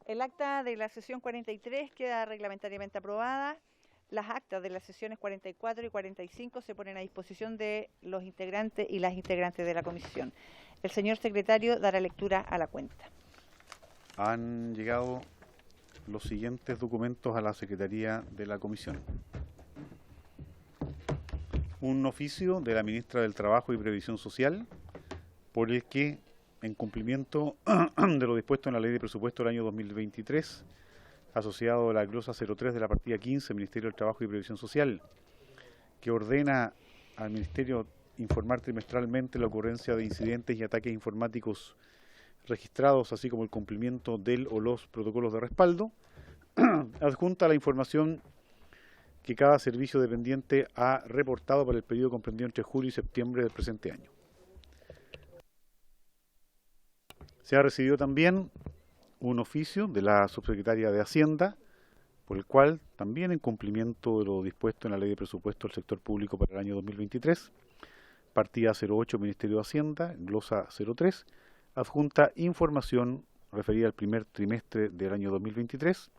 El acta de la sesión 43 queda reglamentariamente aprobada. Las actas de las sesiones 44 y 45 se ponen a disposición de los integrantes y las integrantes de la comisión. El señor secretario dará lectura a la cuenta. Han llegado los siguientes documentos a la Secretaría de la Comisión. Un oficio de la Ministra del Trabajo y Previsión Social, por el que, en cumplimiento de lo dispuesto en la Ley de Presupuesto del año 2023, asociado a la glosa 03 de la partida 15, Ministerio del Trabajo y Previsión Social, que ordena al Ministerio informar trimestralmente la ocurrencia de incidentes y ataques informáticos registrados, así como el cumplimiento del o los protocolos de respaldo, adjunta la información que cada servicio dependiente ha reportado para el periodo comprendido entre julio y septiembre del presente año. Se ha recibido también un oficio de la subsecretaria de Hacienda, por el cual, también en cumplimiento de lo dispuesto en la Ley de Presupuesto del Sector Público para el año 2023, partida 08, Ministerio de Hacienda, glosa 03, adjunta información referida al primer trimestre del año 2023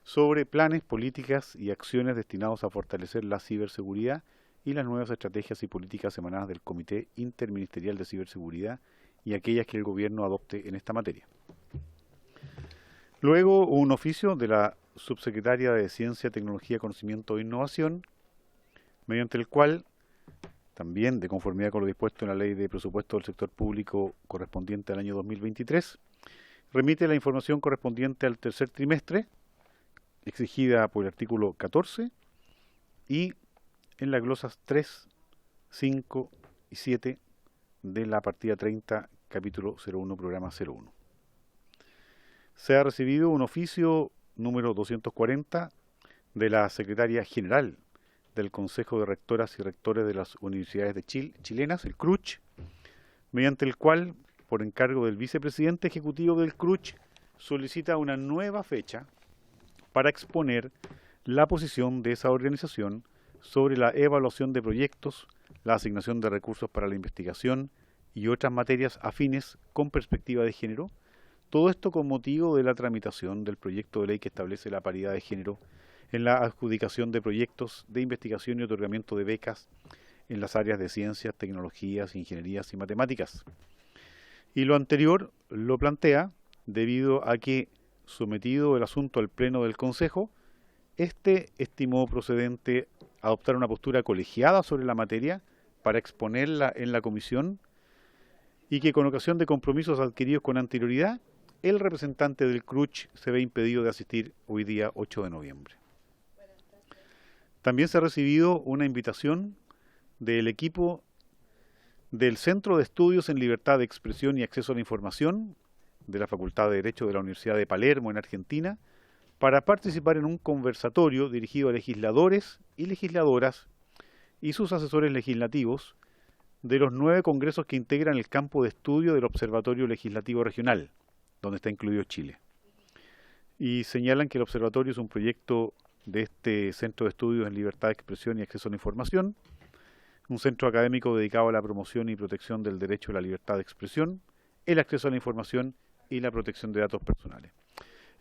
sobre planes, políticas y acciones destinados a fortalecer la ciberseguridad y las nuevas estrategias y políticas emanadas del Comité Interministerial de Ciberseguridad y aquellas que el Gobierno adopte en esta materia. Luego, un oficio de la Subsecretaria de Ciencia, Tecnología, Conocimiento e Innovación, mediante el cual, también de conformidad con lo dispuesto en la Ley de Presupuesto del Sector Público correspondiente al año 2023, remite la información correspondiente al tercer trimestre, exigida por el artículo 14, y en las glosas 3, 5 y 7 de la partida 30, capítulo 01, programa 01. Se ha recibido un oficio número 240 de la Secretaria General del Consejo de Rectoras y Rectores de las Universidades de Chilenas, el CRUCH, mediante el cual, por encargo del vicepresidente ejecutivo del CRUCH, solicita una nueva fecha para exponer la posición de esa organización sobre la evaluación de proyectos, la asignación de recursos para la investigación y otras materias afines con perspectiva de género. Todo esto con motivo de la tramitación del proyecto de ley que establece la paridad de género en la adjudicación de proyectos de investigación y otorgamiento de becas en las áreas de ciencias, tecnologías, ingenierías y matemáticas. Y lo anterior lo plantea debido a que, sometido el asunto al Pleno del Consejo, este estimó procedente adoptar una postura colegiada sobre la materia para exponerla en la comisión y que, con ocasión de compromisos adquiridos con anterioridad, el representante del CRUCH se ve impedido de asistir hoy día 8 de noviembre. También se ha recibido una invitación del equipo del Centro de Estudios en Libertad de Expresión y Acceso a la Información de la Facultad de Derecho de la Universidad de Palermo, en Argentina, para participar en un conversatorio dirigido a legisladores y legisladoras y sus asesores legislativos de los 9 congresos que integran el campo de estudio del Observatorio Legislativo Regional, donde está incluido Chile. Y señalan que el observatorio es un proyecto de este Centro de Estudios en Libertad de Expresión y Acceso a la Información, un centro académico dedicado a la promoción y protección del derecho a la libertad de expresión, el acceso a la información y la protección de datos personales.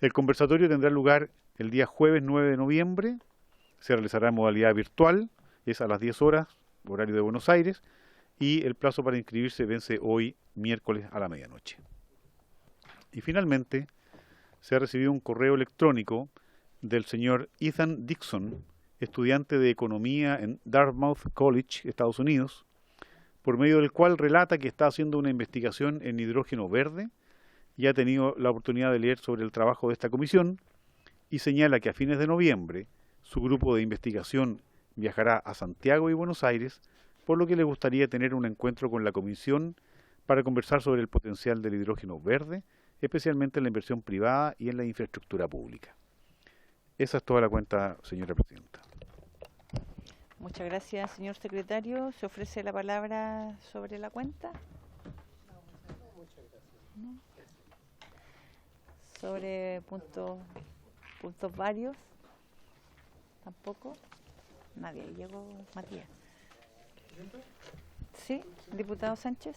El conversatorio tendrá lugar el día jueves 9 de noviembre, se realizará en modalidad virtual, es a las 10 horas, horario de Buenos Aires, y el plazo para inscribirse vence hoy, miércoles, a la medianoche. Y finalmente, se ha recibido un correo electrónico del señor Ethan Dixon, estudiante de Economía en Dartmouth College, Estados Unidos, por medio del cual relata que está haciendo una investigación en hidrógeno verde y ha tenido la oportunidad de leer sobre el trabajo de esta comisión, y señala que a fines de noviembre su grupo de investigación viajará a Santiago y Buenos Aires, por lo que le gustaría tener un encuentro con la comisión para conversar sobre el potencial del hidrógeno verde, especialmente en la inversión privada y en la infraestructura pública. Esa es toda la cuenta, señora presidenta. Muchas gracias, señor secretario. ¿Se ofrece la palabra sobre la cuenta? No. Sobre puntos varios. Tampoco. Nadie. Llegó Matías. ¿Sí? Diputado Sánchez.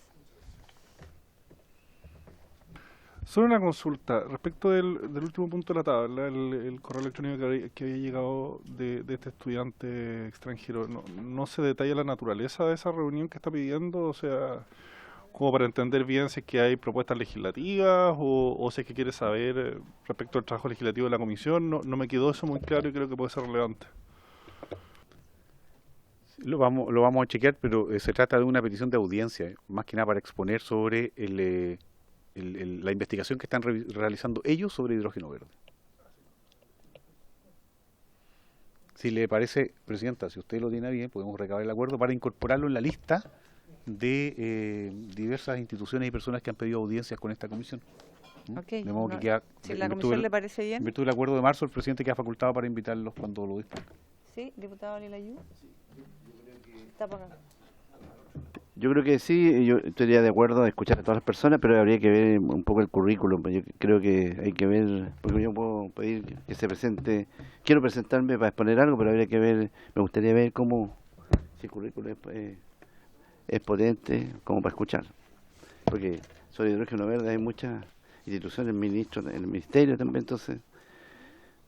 Solo una consulta. Respecto del último punto de la tabla, el correo electrónico que había llegado de este estudiante extranjero, no se detalla la naturaleza de esa reunión que está pidiendo, o sea, como para entender bien si es que hay propuestas legislativas o si es que quiere saber respecto al trabajo legislativo de la comisión. No me quedó eso muy claro y creo que puede ser relevante. Lo vamos a chequear, pero se trata de una petición de audiencia, más que nada para exponer sobre la investigación que están realizando ellos sobre hidrógeno verde. Si le parece, Presidenta, si usted lo tiene bien, podemos recabar el acuerdo para incorporarlo en la lista de diversas instituciones y personas que han pedido audiencias con esta comisión. Ok, De modo que no, queda, si la comisión le parece en bien. virtud del acuerdo de marzo, el presidente queda facultado para invitarlos cuando lo disponga. Sí, diputado Lilayú. Está por acá. Yo creo que sí, yo estaría de acuerdo a escuchar a todas las personas, pero habría que ver un poco el currículum. Yo creo que hay que ver, porque yo puedo pedir que se presente, quiero presentarme para exponer algo, pero habría que ver, me gustaría ver cómo, si el currículum es potente, como para escuchar. Porque sobre hidrógeno verde hay muchas instituciones, el ministerio también, entonces,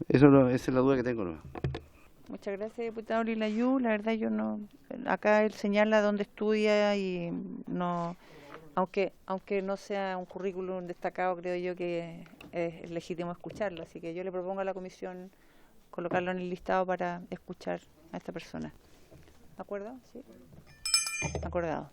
esa es la duda que tengo, ¿no? Muchas gracias, diputado Lilayú. La verdad yo no, acá él señala dónde estudia y no, aunque no sea un currículum destacado, creo yo que es legítimo escucharlo. Así que yo le propongo a la comisión colocarlo en el listado para escuchar a esta persona. ¿De acuerdo? Sí. Acordado.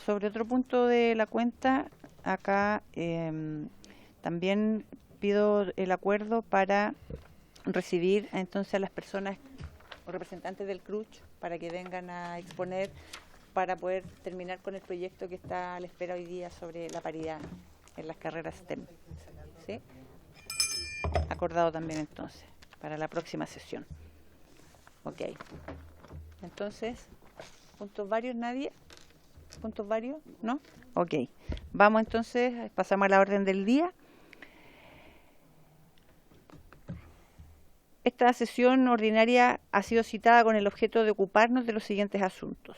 Sobre otro punto de la cuenta, acá también pido el acuerdo para recibir entonces a las personas o representantes del CRUCH para que vengan a exponer para poder terminar con el proyecto que está a la espera hoy día sobre la paridad en las carreras STEM. ¿Sí? Acordado también entonces, para la próxima sesión. Ok. Entonces, puntos varios, nadie. ¿Puntos varios? ¿No? Ok. Vamos entonces, pasamos a la orden del día. Esta sesión ordinaria ha sido citada con el objeto de ocuparnos de los siguientes asuntos.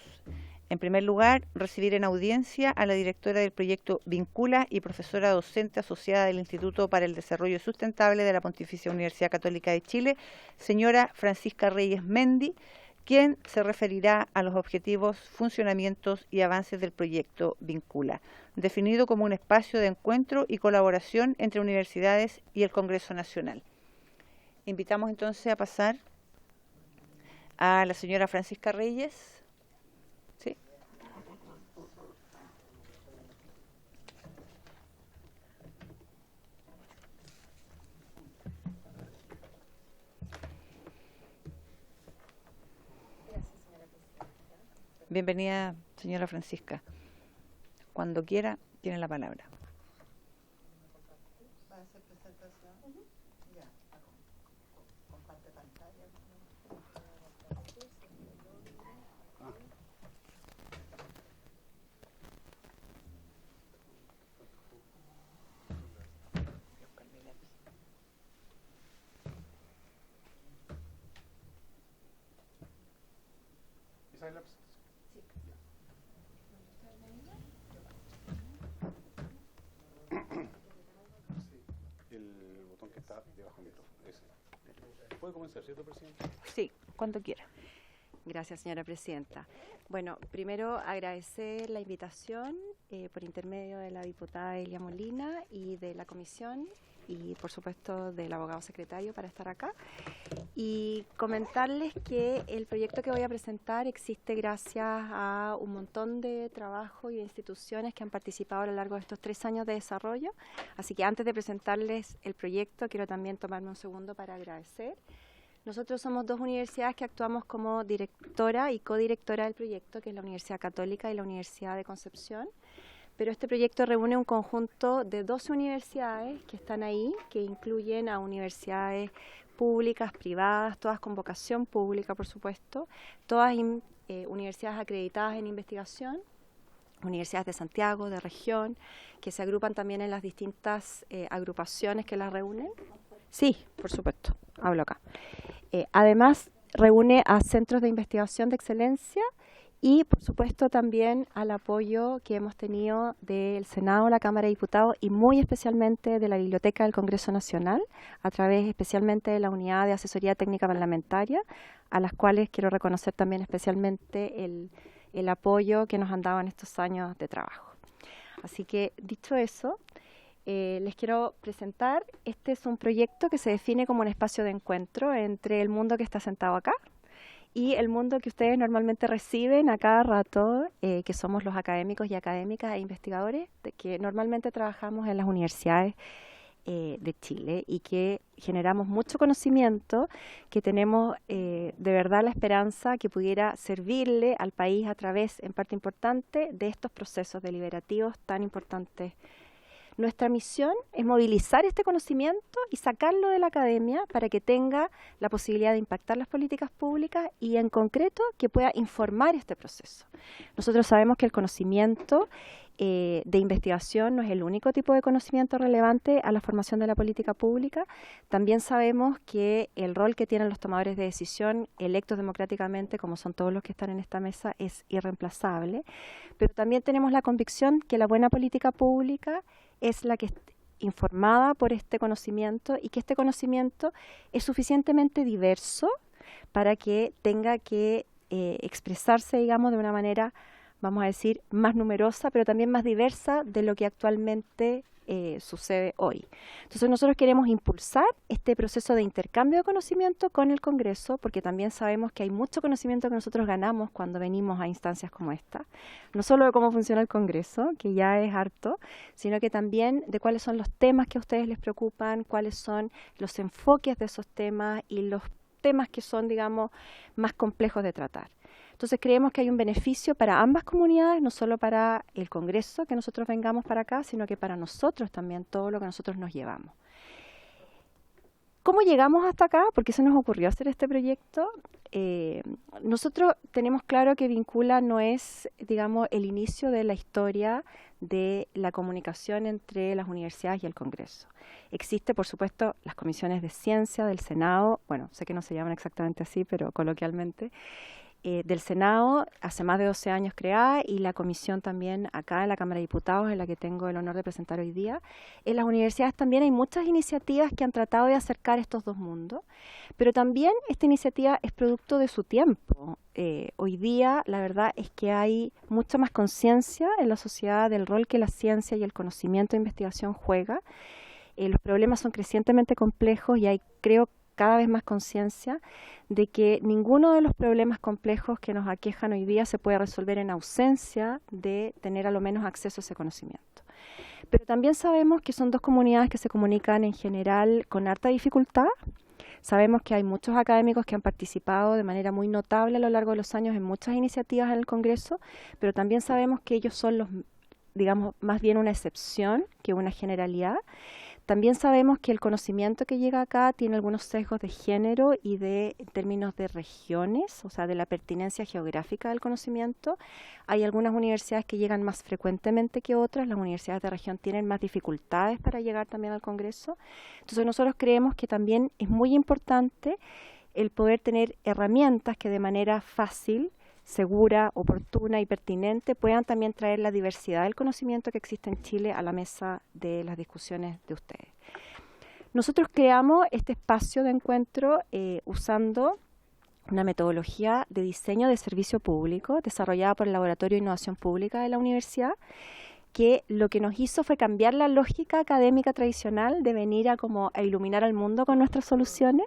En primer lugar, recibir en audiencia a la directora del proyecto Vincula y profesora docente asociada del Instituto para el Desarrollo Sustentable de la Pontificia Universidad Católica de Chile, señora Francisca Reyes Mendi, quien se referirá a los objetivos, funcionamientos y avances del proyecto Vincula, definido como un espacio de encuentro y colaboración entre universidades y el Congreso Nacional. Invitamos entonces a pasar a la señora Francisca Reyes. ¿Sí? Bienvenida, señora Francisca. Cuando quiera, tiene la palabra. El botón que está debajo del micrófono, ese. ¿Puede comenzar, cierto, presidente? Sí, cuando quiera. Gracias, señora presidenta. Bueno, primero agradecer la invitación por intermedio de la diputada Elia Molina y de la comisión y, por supuesto, del abogado secretario para estar acá. Y comentarles que el proyecto que voy a presentar existe gracias a un montón de trabajo y de instituciones que han participado a lo largo de estos 3 años de desarrollo. Así que antes de presentarles el proyecto, quiero también tomarme un segundo para agradecer. Nosotros somos 2 universidades que actuamos como directora y codirectora del proyecto, que es la Universidad Católica y la Universidad de Concepción. Pero este proyecto reúne un conjunto de 12 universidades que están ahí, que incluyen a universidades públicas, privadas, todas con vocación pública, por supuesto, todas universidades acreditadas en investigación, universidades de Santiago, de región, que se agrupan también en las distintas agrupaciones que las reúnen. Sí, por supuesto, hablo acá. Además, reúne a centros de investigación de excelencia y, por supuesto, también al apoyo que hemos tenido del Senado, la Cámara de Diputados y muy especialmente de la Biblioteca del Congreso Nacional, a través especialmente de la Unidad de Asesoría Técnica Parlamentaria, a las cuales quiero reconocer también especialmente el apoyo que nos han dado en estos años de trabajo. Así que, dicho eso, les quiero presentar, este es un proyecto que se define como un espacio de encuentro entre el mundo que está sentado acá y el mundo que ustedes normalmente reciben a cada rato, que somos los académicos y académicas e investigadores, que normalmente trabajamos en las universidades de Chile y que generamos mucho conocimiento, que tenemos de verdad la esperanza que pudiera servirle al país a través, en parte importante, de estos procesos deliberativos tan importantes. Nuestra misión es movilizar este conocimiento y sacarlo de la academia para que tenga la posibilidad de impactar las políticas públicas y, en concreto, que pueda informar este proceso. Nosotros sabemos que el conocimiento de investigación no es el único tipo de conocimiento relevante a la formación de la política pública. También sabemos que el rol que tienen los tomadores de decisión electos democráticamente, como son todos los que están en esta mesa, es irreemplazable. Pero también tenemos la convicción que la buena política pública es la que es informada por este conocimiento y que este conocimiento es suficientemente diverso para que tenga que expresarse, digamos, de una manera, vamos a decir, más numerosa, pero también más diversa de lo que actualmente sucede hoy. Entonces nosotros queremos impulsar este proceso de intercambio de conocimiento con el Congreso, porque también sabemos que hay mucho conocimiento que nosotros ganamos cuando venimos a instancias como esta, no solo de cómo funciona el Congreso, que ya es harto, sino que también de cuáles son los temas que a ustedes les preocupan, cuáles son los enfoques de esos temas y los temas que son, digamos, más complejos de tratar. Entonces creemos que hay un beneficio para ambas comunidades, no solo para el Congreso, que nosotros vengamos para acá, sino que para nosotros también, todo lo que nosotros nos llevamos. ¿Cómo llegamos hasta acá? ¿Por qué se nos ocurrió hacer este proyecto? Nosotros tenemos claro que Vincula no es, digamos, el inicio de la historia de la comunicación entre las universidades y el Congreso. Existe, por supuesto, las comisiones de ciencia del Senado, bueno, sé que no se llaman exactamente así, pero coloquialmente, del Senado, hace más de 12 años creada, y la comisión también acá en la Cámara de Diputados, en la que tengo el honor de presentar hoy día. En las universidades también hay muchas iniciativas que han tratado de acercar estos dos mundos, pero también esta iniciativa es producto de su tiempo. Hoy día la verdad es que hay mucha más conciencia en la sociedad del rol que la ciencia y el conocimiento de investigación juega. Los problemas son crecientemente complejos y hay, creo, cada vez más conciencia de que ninguno de los problemas complejos que nos aquejan hoy día se puede resolver en ausencia de tener a lo menos acceso a ese conocimiento. Pero también sabemos que son dos comunidades que se comunican en general con harta dificultad. Sabemos que hay muchos académicos que han participado de manera muy notable a lo largo de los años en muchas iniciativas en el Congreso, pero también sabemos que ellos son los, digamos, más bien una excepción que una generalidad. También sabemos que el conocimiento que llega acá tiene algunos sesgos de género y de términos de regiones, o sea, de la pertinencia geográfica del conocimiento. Hay algunas universidades que llegan más frecuentemente que otras. Las universidades de región tienen más dificultades para llegar también al Congreso. Entonces nosotros creemos que también es muy importante el poder tener herramientas que de manera fácil, segura, oportuna y pertinente puedan también traer la diversidad del conocimiento que existe en Chile a la mesa de las discusiones de ustedes. Nosotros creamos este espacio de encuentro usando una metodología de diseño de servicio público desarrollada por el Laboratorio de Innovación Pública de la universidad, que lo que nos hizo fue cambiar la lógica académica tradicional de venir a iluminar al mundo con nuestras soluciones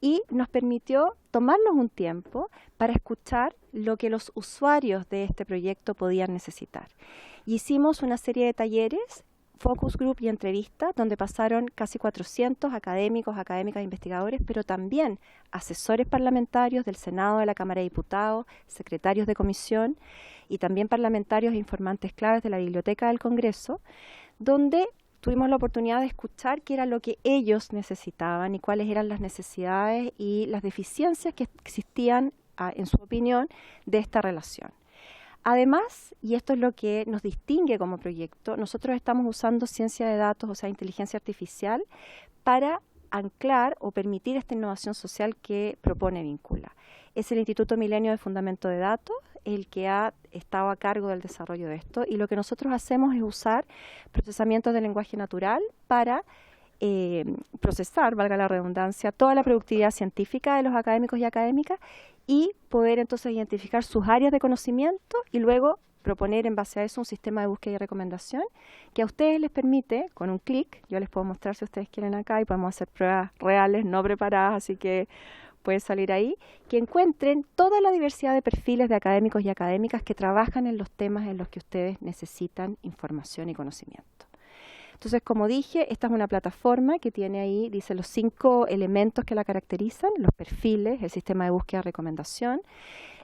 y nos permitió tomarnos un tiempo para escuchar lo que los usuarios de este proyecto podían necesitar. Y hicimos una serie de talleres, focus group y entrevistas, donde pasaron casi 400 académicos, académicas e investigadores, pero también asesores parlamentarios del Senado, de la Cámara de Diputados, secretarios de comisión y también parlamentarios e informantes claves de la Biblioteca del Congreso, donde tuvimos la oportunidad de escuchar qué era lo que ellos necesitaban y cuáles eran las necesidades y las deficiencias que existían, en su opinión, de esta relación. Además, y esto es lo que nos distingue como proyecto, nosotros estamos usando ciencia de datos, o sea, inteligencia artificial, para anclar o permitir esta innovación social que propone Vincula. Es el Instituto Milenio de Fundamento de Datos el que ha estado a cargo del desarrollo de esto, y lo que nosotros hacemos es usar procesamientos de lenguaje natural para procesar, valga la redundancia, toda la productividad científica de los académicos y académicas y poder entonces identificar sus áreas de conocimiento y luego proponer en base a eso un sistema de búsqueda y recomendación que a ustedes les permite, con un clic, yo les puedo mostrar si ustedes quieren acá y podemos hacer pruebas reales, no preparadas, así que puede salir ahí, que encuentren toda la diversidad de perfiles de académicos y académicas que trabajan en los temas en los que ustedes necesitan información y conocimiento. Entonces, como dije, esta es una plataforma que tiene ahí, dice, los 5 elementos que la caracterizan, los perfiles, el sistema de búsqueda y recomendación.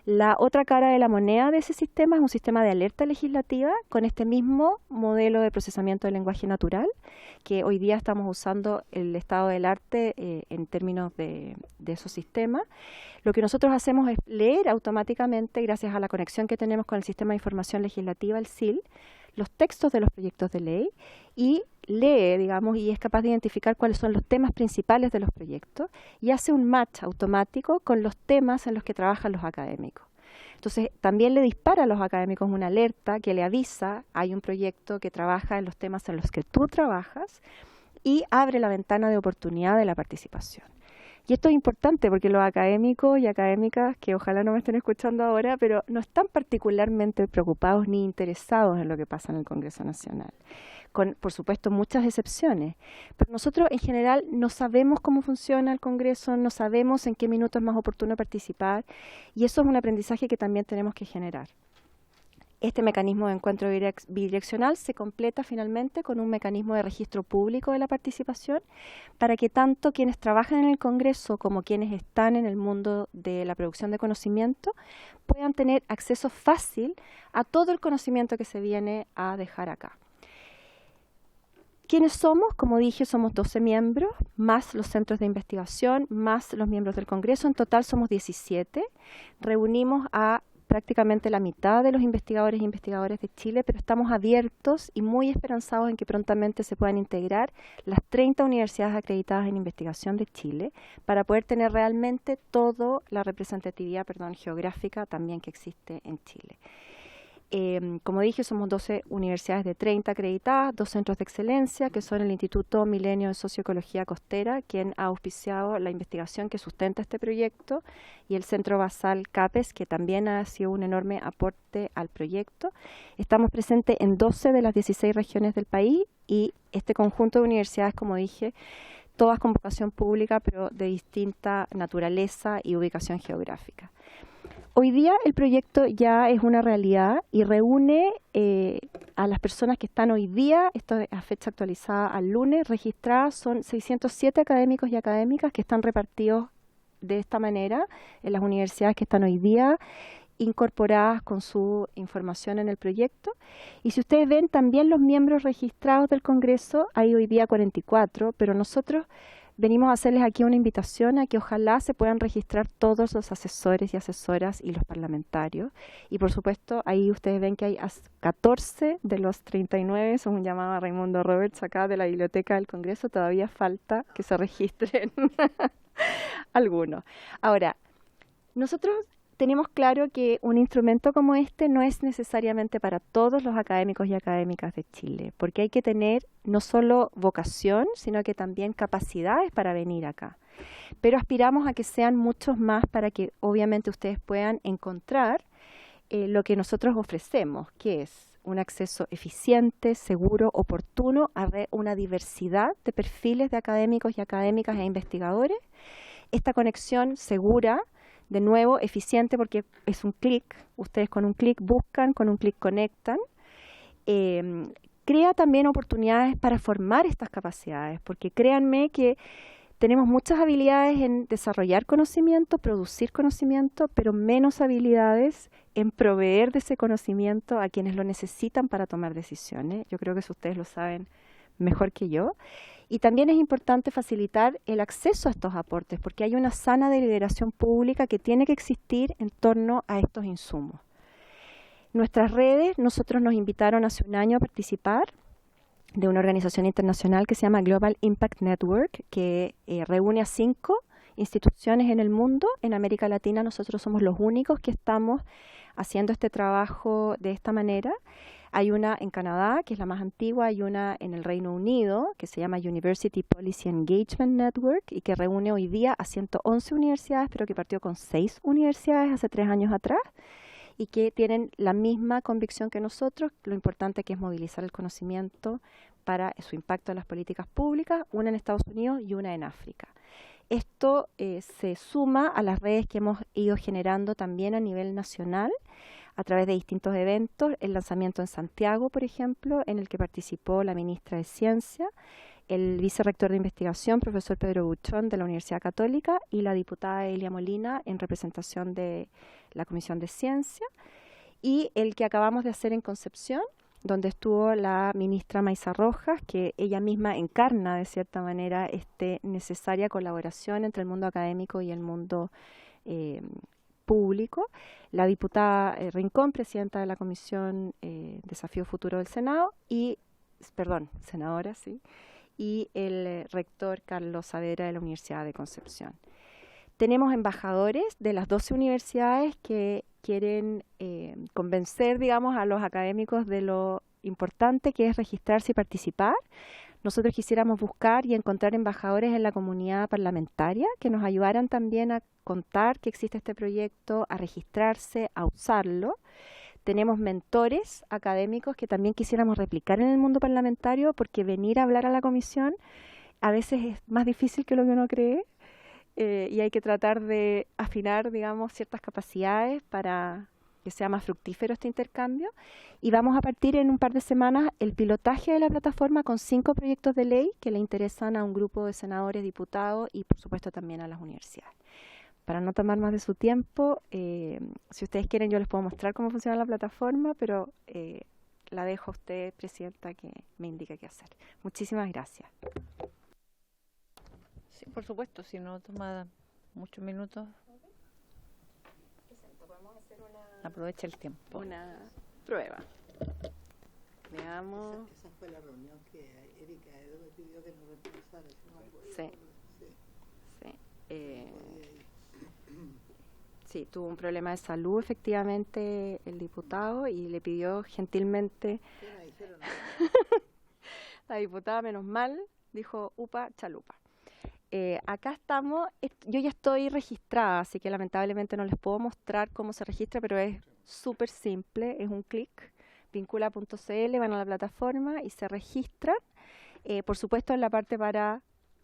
La otra cara de la moneda de ese sistema es un sistema de alerta legislativa con este mismo modelo de procesamiento del lenguaje natural, que hoy día estamos usando el estado del arte en términos de esos sistemas. Lo que nosotros hacemos es leer automáticamente, gracias a la conexión que tenemos con el Sistema de Información Legislativa, el SIL, los textos de los proyectos de ley y lee, digamos, y es capaz de identificar cuáles son los temas principales de los proyectos y hace un match automático con los temas en los que trabajan los académicos. Entonces, también le dispara a los académicos una alerta que le avisa, hay un proyecto que trabaja en los temas en los que tú trabajas y abre la ventana de oportunidad de la participación. Y esto es importante porque los académicos y académicas, que ojalá no me estén escuchando ahora, pero no están particularmente preocupados ni interesados en lo que pasa en el Congreso Nacional. Con, por supuesto, muchas excepciones. Pero nosotros, en general, no sabemos cómo funciona el Congreso, no sabemos en qué minuto es más oportuno participar, y eso es un aprendizaje que también tenemos que generar. Este mecanismo de encuentro bidireccional se completa finalmente con un mecanismo de registro público de la participación para que tanto quienes trabajan en el Congreso como quienes están en el mundo de la producción de conocimiento puedan tener acceso fácil a todo el conocimiento que se viene a dejar acá. ¿Quiénes somos? Como dije, somos 12 miembros, más los centros de investigación, más los miembros del Congreso. En total somos 17. Reunimos a prácticamente la mitad de los investigadores e investigadoras de Chile, pero estamos abiertos y muy esperanzados en que prontamente se puedan integrar las 30 universidades acreditadas en investigación de Chile para poder tener realmente toda la representatividad, geográfica también que existe en Chile. Como dije, somos 12 universidades de 30 acreditadas, 2 centros de excelencia, que son el Instituto Milenio de Socioecología Costera, quien ha auspiciado la investigación que sustenta este proyecto, y el Centro Basal CAPES, que también ha sido un enorme aporte al proyecto. Estamos presentes en 12 de las 16 regiones del país, y este conjunto de universidades, como dije, todas con vocación pública, pero de distinta naturaleza y ubicación geográfica. Hoy día el proyecto ya es una realidad y reúne a las personas que están hoy día, esto es a fecha actualizada al lunes, registradas son 607 académicos y académicas que están repartidos de esta manera en las universidades que están hoy día incorporadas con su información en el proyecto. Y si ustedes ven también los miembros registrados del Congreso, hay hoy día 44, pero nosotros venimos a hacerles aquí una invitación a que ojalá se puedan registrar todos los asesores y asesoras y los parlamentarios. Y por supuesto, ahí ustedes ven que hay 14 de los 39, son un llamado a Raimundo Roberts acá de la Biblioteca del Congreso, todavía falta que se registren algunos. Ahora, nosotros tenemos claro que un instrumento como este no es necesariamente para todos los académicos y académicas de Chile, porque hay que tener no solo vocación, sino que también capacidades para venir acá. Pero aspiramos a que sean muchos más para que obviamente ustedes puedan encontrar lo que nosotros ofrecemos, que es un acceso eficiente, seguro, oportuno a una diversidad de perfiles de académicos y académicas e investigadores, esta conexión segura, de nuevo, eficiente porque es un clic, ustedes con un clic buscan, con un clic conectan. Crea también oportunidades para formar estas capacidades, porque créanme que tenemos muchas habilidades en desarrollar conocimiento, producir conocimiento, pero menos habilidades en proveer de ese conocimiento a quienes lo necesitan para tomar decisiones. Yo creo que eso ustedes lo saben mejor que yo. Y también es importante facilitar el acceso a estos aportes, porque hay una sana deliberación pública que tiene que existir en torno a estos insumos. Nuestras redes, nosotros nos invitaron hace un año a participar de una organización internacional que se llama Global Impact Network, que reúne a 5 instituciones en el mundo. En América Latina nosotros somos los únicos que estamos haciendo este trabajo de esta manera. Hay una en Canadá, que es la más antigua, hay una en el Reino Unido, que se llama University Policy Engagement Network, y que reúne hoy día a 111 universidades, pero que partió con 6 universidades hace 3 años atrás, y que tienen la misma convicción que nosotros, lo importante que es movilizar el conocimiento para su impacto en las políticas públicas, una en Estados Unidos y una en África. Esto se suma a las redes que hemos ido generando también a nivel nacional, a través de distintos eventos, el lanzamiento en Santiago, por ejemplo, en el que participó la ministra de Ciencia, el vicerrector de investigación, profesor Pedro Buchón, de la Universidad Católica, y la diputada Elia Molina, en representación de la Comisión de Ciencia, y el que acabamos de hacer en Concepción, donde estuvo la ministra Maysa Rojas, que ella misma encarna, de cierta manera, necesaria colaboración entre el mundo académico y el mundo público, la diputada Rincón, presidenta de la Comisión Desafío Futuro del Senado, senadora, sí, y el rector Carlos Saavedra de la Universidad de Concepción. Tenemos embajadores de las 12 universidades que quieren convencer, digamos, a los académicos de lo importante que es registrarse y participar. Nosotros quisiéramos buscar y encontrar embajadores en la comunidad parlamentaria que nos ayudaran también a contar que existe este proyecto, a registrarse, a usarlo. Tenemos mentores académicos que también quisiéramos replicar en el mundo parlamentario, porque venir a hablar a la comisión a veces es más difícil que lo que uno cree, y hay que tratar de afinar, digamos, ciertas capacidades para que sea más fructífero este intercambio. Y vamos a partir en un par de semanas el pilotaje de la plataforma con 5 proyectos de ley que le interesan a un grupo de senadores, diputados y por supuesto también a las universidades. Para no tomar más de su tiempo, si ustedes quieren yo les puedo mostrar cómo funciona la plataforma, pero la dejo a usted, Presidenta, que me indique qué hacer. Muchísimas gracias. Sí, por supuesto, si no toma muchos minutos, aprovecha el tiempo. Una prueba. Veamos. Esa fue la reunión que Erika Edo me pidió que no reemplazara. Sí. Sí, tuvo un problema de salud, efectivamente, el diputado, y le pidió gentilmente. ¿Qué me dijeron? La diputada, menos mal, dijo upa, chalupa. Acá estamos, yo ya estoy registrada, así que lamentablemente no les puedo mostrar cómo se registra, pero es súper simple, es un clic, vincula.cl, van a la plataforma y se registran. Por supuesto, en la parte para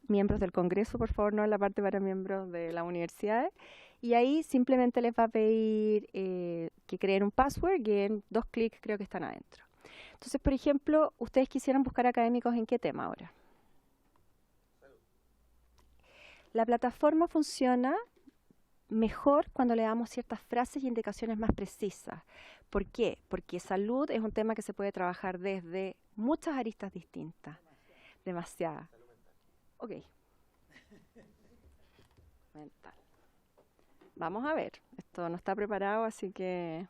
miembros del Congreso, por favor, no en la parte para miembros de las universidades. Y ahí simplemente les va a pedir que creen un password y en 2 clics creo que están adentro. Entonces, por ejemplo, ustedes quisieran buscar académicos en qué tema ahora. La plataforma funciona mejor cuando le damos ciertas frases y indicaciones más precisas. ¿Por qué? Porque salud es un tema que se puede trabajar desde muchas aristas distintas. Demasiadas. Ok. Mental. Vamos a ver. Esto no está preparado, así que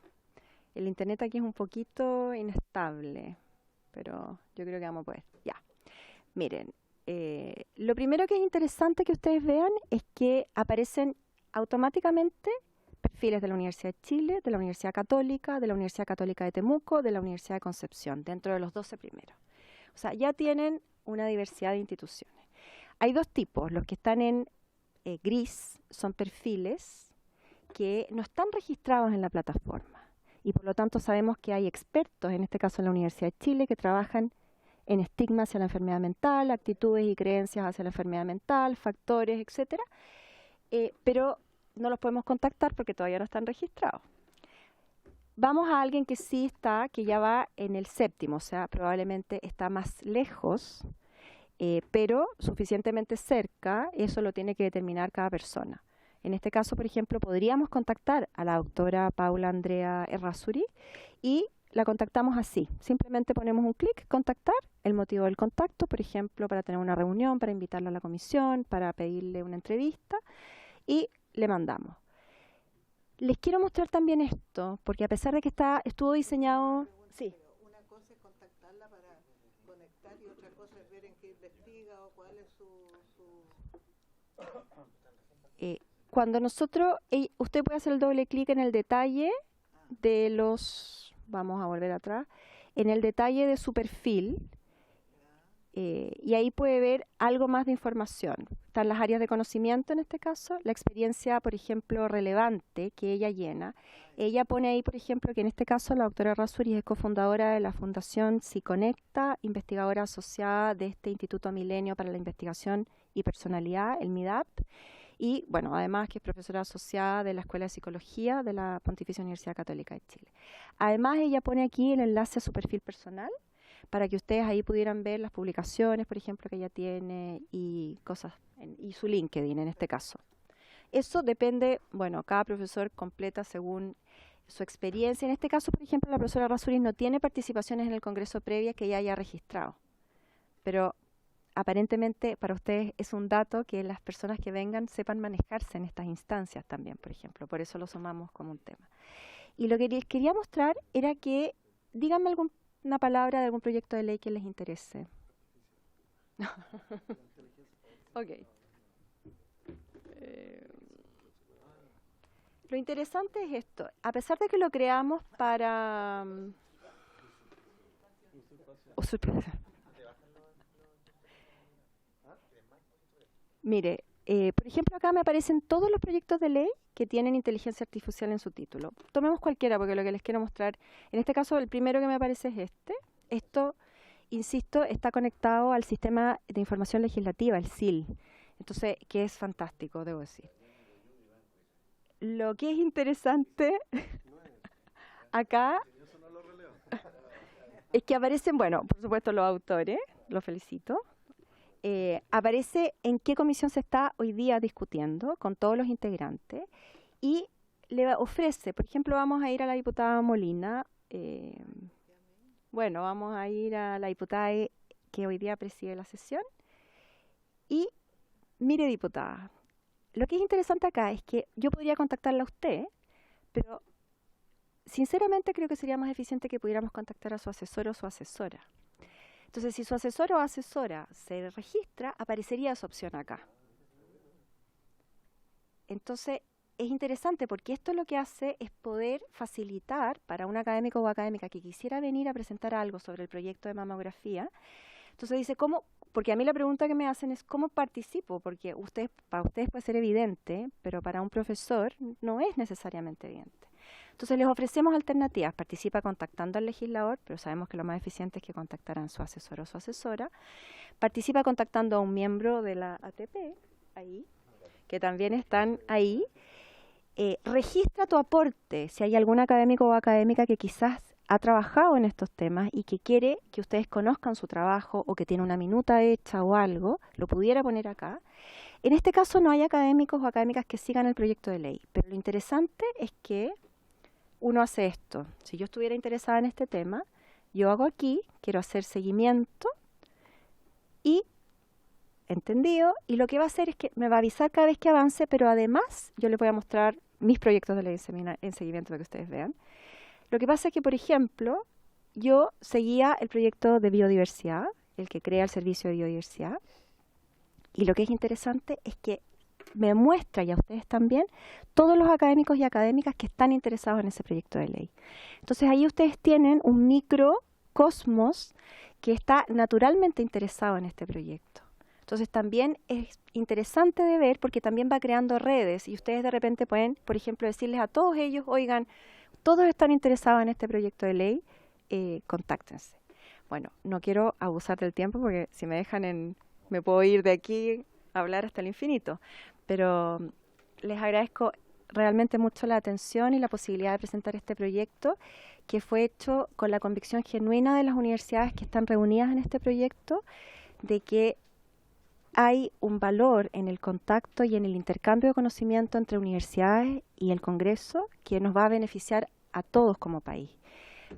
el internet aquí es un poquito inestable, pero yo creo que vamos a poder. Ya. Miren. Lo primero que es interesante que ustedes vean es que aparecen automáticamente perfiles de la Universidad de Chile, de la Universidad Católica, de la Universidad Católica de Temuco, de la Universidad de Concepción, dentro de los 12 primeros. O sea, ya tienen una diversidad de instituciones. Hay 2 tipos. Los que están en gris son perfiles que no están registrados en la plataforma y por lo tanto sabemos que hay expertos, en este caso en la Universidad de Chile, que trabajan en estigma hacia la enfermedad mental, actitudes y creencias hacia la enfermedad mental, factores, etcétera, pero no los podemos contactar porque todavía no están registrados. Vamos a alguien que sí está, que ya va en el 7º, o sea, probablemente está más lejos, pero suficientemente cerca. Eso lo tiene que determinar cada persona. En este caso, por ejemplo, podríamos contactar a la doctora Paula Andrea Errázuri y la contactamos así. Simplemente ponemos un clic, contactar, el motivo del contacto, por ejemplo, para tener una reunión, para invitarla a la comisión, para pedirle una entrevista, y le mandamos. Les quiero mostrar también esto, porque a pesar de que estuvo diseñado... Sí. Una cosa es contactarla para conectar y otra cosa es ver en qué investiga o cuál es Cuando nosotros, usted puede hacer el doble clic en el detalle de los, vamos a volver atrás, en el detalle de su perfil, y ahí puede ver algo más de información. Están las áreas de conocimiento en este caso, la experiencia, por ejemplo, relevante que ella llena. Ella pone ahí, por ejemplo, que en este caso la doctora Errázuriz es cofundadora de la Fundación Psiconecta, investigadora asociada de este Instituto Milenio para la Investigación y Personalidad, el MIDAP, y bueno, además que es profesora asociada de la Escuela de Psicología de la Pontificia Universidad Católica de Chile. Además, ella pone aquí el enlace a su perfil personal, para que ustedes ahí pudieran ver las publicaciones, por ejemplo, que ella tiene y cosas, y su LinkedIn en este caso. Eso depende, bueno, cada profesor completa según su experiencia. En este caso, por ejemplo, la profesora Errázuriz no tiene participaciones en el Congreso previa que ella haya registrado, pero aparentemente para ustedes es un dato que las personas que vengan sepan manejarse en estas instancias también, por ejemplo, por eso lo sumamos como un tema. Y lo que les quería mostrar era que, díganme una palabra de algún proyecto de ley que les interese. Ok. Lo interesante es esto. A pesar de que lo creamos para... Mire, por ejemplo, acá me aparecen todos los proyectos de ley que tienen inteligencia artificial en su título. Tomemos cualquiera, porque lo que les quiero mostrar, en este caso, el primero que me aparece es este. Esto, insisto, está conectado al Sistema de Información Legislativa, el SIL. Entonces, que es fantástico, debo decir. Lo que es interesante acá es que aparecen, bueno, por supuesto los autores, los felicito. Aparece en qué comisión se está hoy día discutiendo con todos los integrantes y le ofrece, por ejemplo, vamos a ir a la diputada Molina, bueno, vamos a ir a la diputada que hoy día preside la sesión y mire, diputada, lo que es interesante acá es que yo podría contactarla a usted, pero sinceramente creo que sería más eficiente que pudiéramos contactar a su asesor o su asesora. Entonces, si su asesor o asesora se registra, aparecería esa opción acá. Entonces, es interesante porque esto lo que hace es poder facilitar para un académico o académica que quisiera venir a presentar algo sobre el proyecto de mamografía. Entonces dice, ¿cómo? Porque a mí la pregunta que me hacen es, ¿cómo participo? Porque para ustedes puede ser evidente, pero para un profesor no es necesariamente evidente. Entonces les ofrecemos alternativas. Participa contactando al legislador, pero sabemos que lo más eficiente es que contactaran a su asesor o su asesora. Participa contactando a un miembro de la ATP, ahí, que también están ahí. Registra tu aporte. Si hay algún académico o académica que quizás ha trabajado en estos temas y que quiere que ustedes conozcan su trabajo o que tiene una minuta hecha o algo, lo pudiera poner acá. En este caso no hay académicos o académicas que sigan el proyecto de ley, pero lo interesante es que uno hace esto. Si yo estuviera interesada en este tema, yo hago aquí, quiero hacer seguimiento y entendido, y lo que va a hacer es que me va a avisar cada vez que avance, pero además yo les voy a mostrar mis proyectos de ley en seguimiento para que ustedes vean. Lo que pasa es que, por ejemplo, yo seguía el proyecto de biodiversidad, el que crea el servicio de biodiversidad, y lo que es interesante es que me muestra, y a ustedes también, todos los académicos y académicas que están interesados en ese proyecto de ley. Entonces ahí ustedes tienen un microcosmos que está naturalmente interesado en este proyecto. Entonces también es interesante de ver porque también va creando redes y ustedes de repente pueden, por ejemplo, decirles a todos ellos, oigan, todos están interesados en este proyecto de ley, contáctense. Bueno, no quiero abusar del tiempo porque si me dejan me puedo ir de aquí a hablar hasta el infinito, pero les agradezco realmente mucho la atención y la posibilidad de presentar este proyecto que fue hecho con la convicción genuina de las universidades que están reunidas en este proyecto de que hay un valor en el contacto y en el intercambio de conocimiento entre universidades y el Congreso que nos va a beneficiar a todos como país.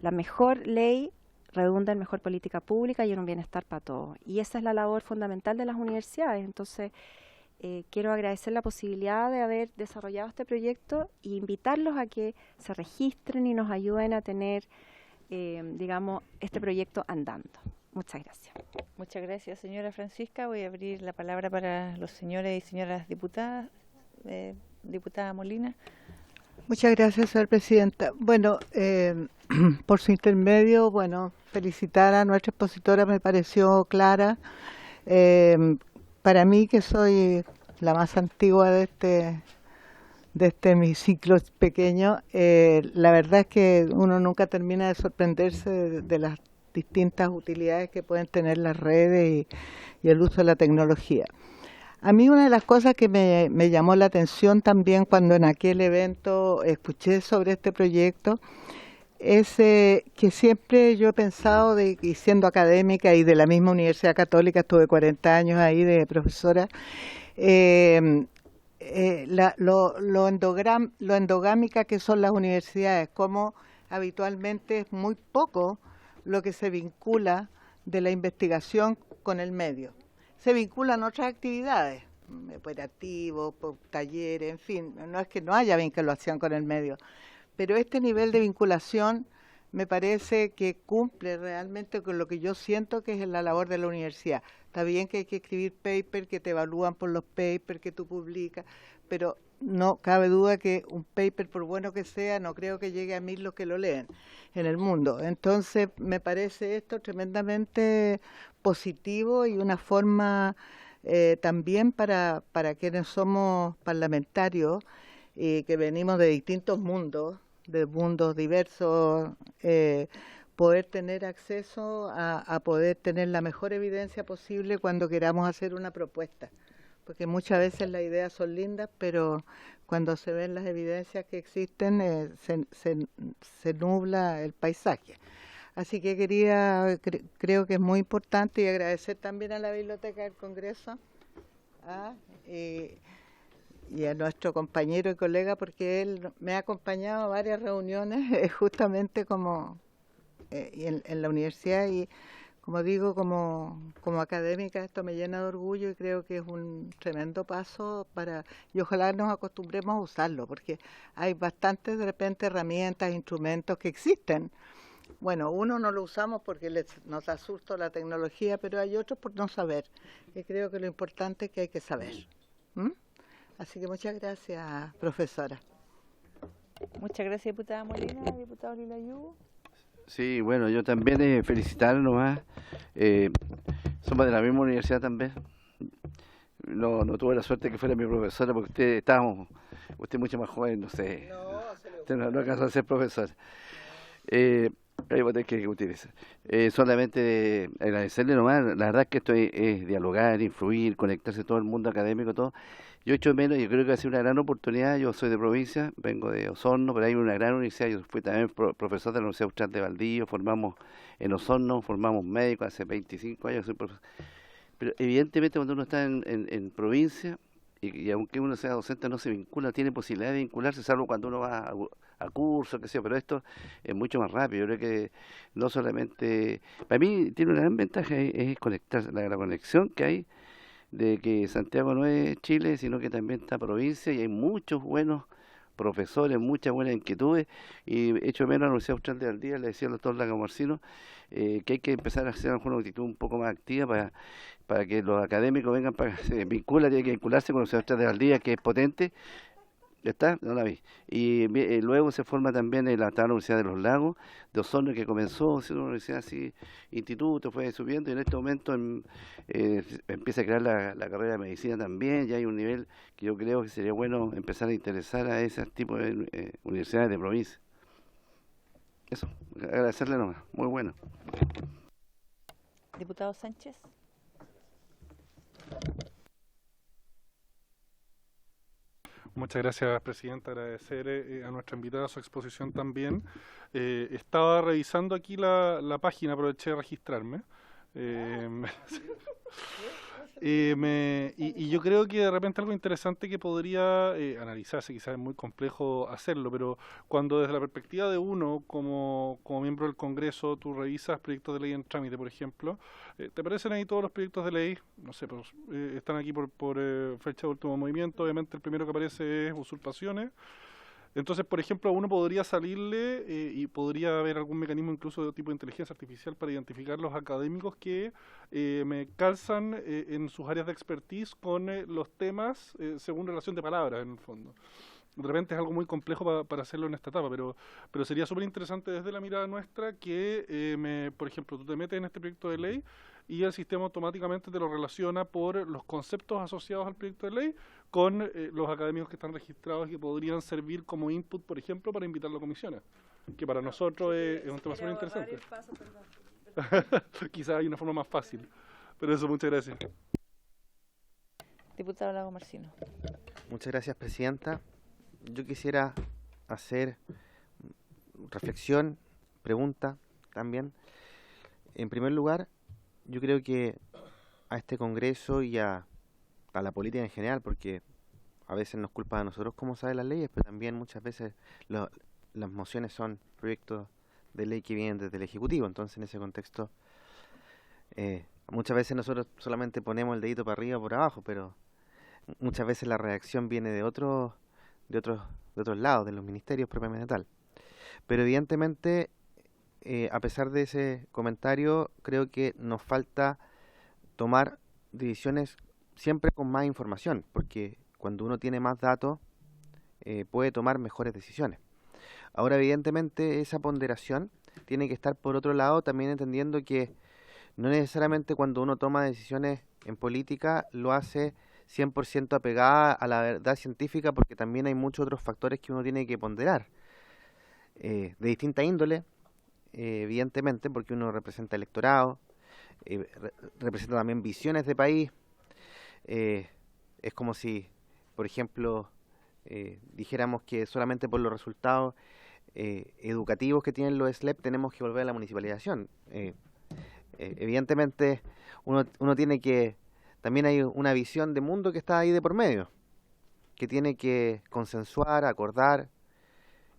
La mejor ley redunda en mejor política pública y en un bienestar para todos. Y esa es la labor fundamental de las universidades. Entonces, quiero agradecer la posibilidad de haber desarrollado este proyecto e invitarlos a que se registren y nos ayuden a tener, digamos, este proyecto andando. Muchas gracias. Muchas gracias, señora Francisca. Voy a abrir la palabra para los señores y señoras diputadas. Diputada Molina. Muchas gracias, señora presidenta. Bueno, por su intermedio, bueno, felicitar a nuestra expositora, me pareció clara. Para mí, que soy la más antigua de este hemiciclo pequeño, la verdad es que uno nunca termina de sorprenderse de las distintas utilidades que pueden tener las redes y el uso de la tecnología. A mí una de las cosas que me llamó la atención también cuando en aquel evento escuché sobre este proyecto es que siempre yo he pensado, y siendo académica y de la misma Universidad Católica, estuve 40 años ahí de profesora, lo endogámica que son las universidades, como habitualmente es muy poco lo que se vincula de la investigación con el medio. Se vinculan otras actividades, operativos, talleres, en fin, no es que no haya vinculación con el medio, pero este nivel de vinculación me parece que cumple realmente con lo que yo siento que es la labor de la universidad. Está bien que hay que escribir papers, que te evalúan por los papers que tú publicas, pero no cabe duda que un paper, por bueno que sea, no creo que llegue a 1000 los que lo leen en el mundo. Entonces, me parece esto tremendamente positivo y una forma también para quienes somos parlamentarios que venimos de distintos mundos, de mundos diversos, poder tener acceso a poder tener la mejor evidencia posible cuando queramos hacer una propuesta. Porque muchas veces las ideas son lindas, pero cuando se ven las evidencias que existen, se nubla el paisaje. Así que creo que es muy importante y agradecer también a la Biblioteca del Congreso y a nuestro compañero y colega, porque él me ha acompañado a varias reuniones justamente como en la universidad, y como digo, como académica esto me llena de orgullo y creo que es un tremendo paso y ojalá nos acostumbremos a usarlo, porque hay bastantes de repente herramientas, instrumentos que existen. Bueno, uno no lo usamos porque nos da susto la tecnología, pero hay otros por no saber, y creo que lo importante es que hay que saber. Así que muchas gracias, profesora. Muchas gracias, diputada Molina. Diputado Lilayú. Sí, bueno, yo también felicitar nomás. Somos de la misma universidad también. No tuve la suerte que fuera mi profesora porque usted es mucho más joven, no sé. Usted no alcanzó a ser profesor. Ahí voy a tener que utilizar. Solamente agradecerle nomás. La verdad es que esto es dialogar, influir, conectarse todo el mundo académico, todo. Yo echo de menos, yo creo que va a ser una gran oportunidad. Yo soy de provincia, vengo de Osorno, pero hay una gran universidad. Yo fui también profesor de la Universidad Austral de Valdivia, formamos en Osorno, formamos médicos hace 25 años, soy profesor. Pero evidentemente cuando uno está en provincia, y aunque uno sea docente no se vincula, tiene posibilidad de vincularse, salvo cuando uno va a cursos, qué sé yo, pero esto es mucho más rápido. Yo creo que no solamente, para mí tiene una gran ventaja, es conectarse, la conexión que hay de que Santiago no es Chile, sino que también está provincia y hay muchos buenos profesores, muchas buenas inquietudes, y echo menos a la Universidad Austral de Valdivia, le decía al doctor Lago Marcino, que hay que empezar a hacer una actitud un poco más activa para que los académicos vengan, para que se vinculen, tiene que vincularse con la Universidad Austral de Valdivia, que es potente. ¿Ya está? No la vi. Y luego se forma también la Universidad de los Lagos, de Osorno, que comenzó siendo una universidad así, instituto, fue subiendo, y en este momento empieza a crear la carrera de medicina también. Ya hay un nivel que yo creo que sería bueno empezar a interesar a ese tipo de universidades de provincia. Eso, agradecerle nomás, muy bueno. Diputado Sánchez. Muchas gracias, presidenta. Agradecer a nuestra invitada su exposición también. Estaba revisando aquí la página, aproveché de registrarme. Y yo creo que de repente algo interesante que podría analizarse, quizás es muy complejo hacerlo, pero cuando desde la perspectiva de uno, como miembro del Congreso, tú revisas proyectos de ley en trámite, por ejemplo, te aparecen ahí todos los proyectos de ley, no sé, pues, están aquí por fecha de último movimiento, obviamente el primero que aparece es usurpaciones. Entonces, por ejemplo, a uno podría salirle y podría haber algún mecanismo incluso de tipo de inteligencia artificial para identificar los académicos que me calzan en sus áreas de expertise con los temas según relación de palabras, en el fondo. De repente es algo muy complejo para hacerlo en esta etapa, pero sería súper interesante desde la mirada nuestra que, por ejemplo, tú te metes en este proyecto de ley y el sistema automáticamente te lo relaciona por los conceptos asociados al proyecto de ley con los académicos que están registrados y que podrían servir como input, por ejemplo, para invitarlo a comisiones, que para nosotros es un tema súper interesante. Quizás hay una forma más fácil, pero eso, muchas gracias. Diputado Lago Marcino. Muchas gracias, presidenta. Yo quisiera hacer reflexión, pregunta también. En primer lugar, yo creo que a este Congreso y a la política en general, porque a veces nos culpa a nosotros cómo saben las leyes, pero también muchas veces las mociones son proyectos de ley que vienen desde el Ejecutivo. Entonces, en ese contexto, muchas veces nosotros solamente ponemos el dedito para arriba o por abajo, pero muchas veces la reacción viene de otros lados, de los ministerios propiamente tal. Pero evidentemente, a pesar de ese comentario, creo que nos falta tomar decisiones siempre con más información, porque cuando uno tiene más datos, puede tomar mejores decisiones. Ahora, evidentemente, esa ponderación tiene que estar por otro lado, también entendiendo que no necesariamente cuando uno toma decisiones en política lo hace 100% apegada a la verdad científica, porque también hay muchos otros factores que uno tiene que ponderar, de distinta índole, evidentemente, porque uno representa electorado, representa también visiones de país. Es como si, por ejemplo, dijéramos que solamente por los resultados educativos que tienen los SLEP tenemos que volver a la municipalización. Evidentemente, uno tiene que... También hay una visión de mundo que está ahí de por medio, que tiene que consensuar, acordar.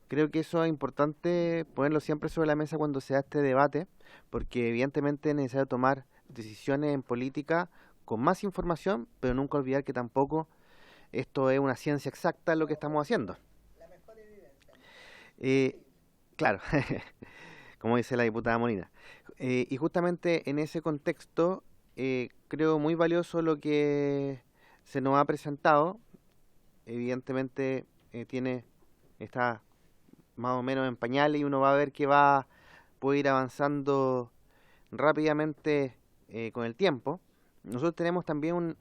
Creo que eso es importante ponerlo siempre sobre la mesa cuando se da este debate, porque evidentemente es necesario tomar decisiones en política con más información, pero nunca olvidar que tampoco esto es una ciencia exacta lo que estamos haciendo. La mejor evidencia. Claro, como dice la diputada Molina. Y justamente en ese contexto, creo muy valioso lo que se nos ha presentado. Evidentemente está más o menos en pañales y uno va a ver que puede ir avanzando rápidamente con el tiempo. Nosotros tenemos también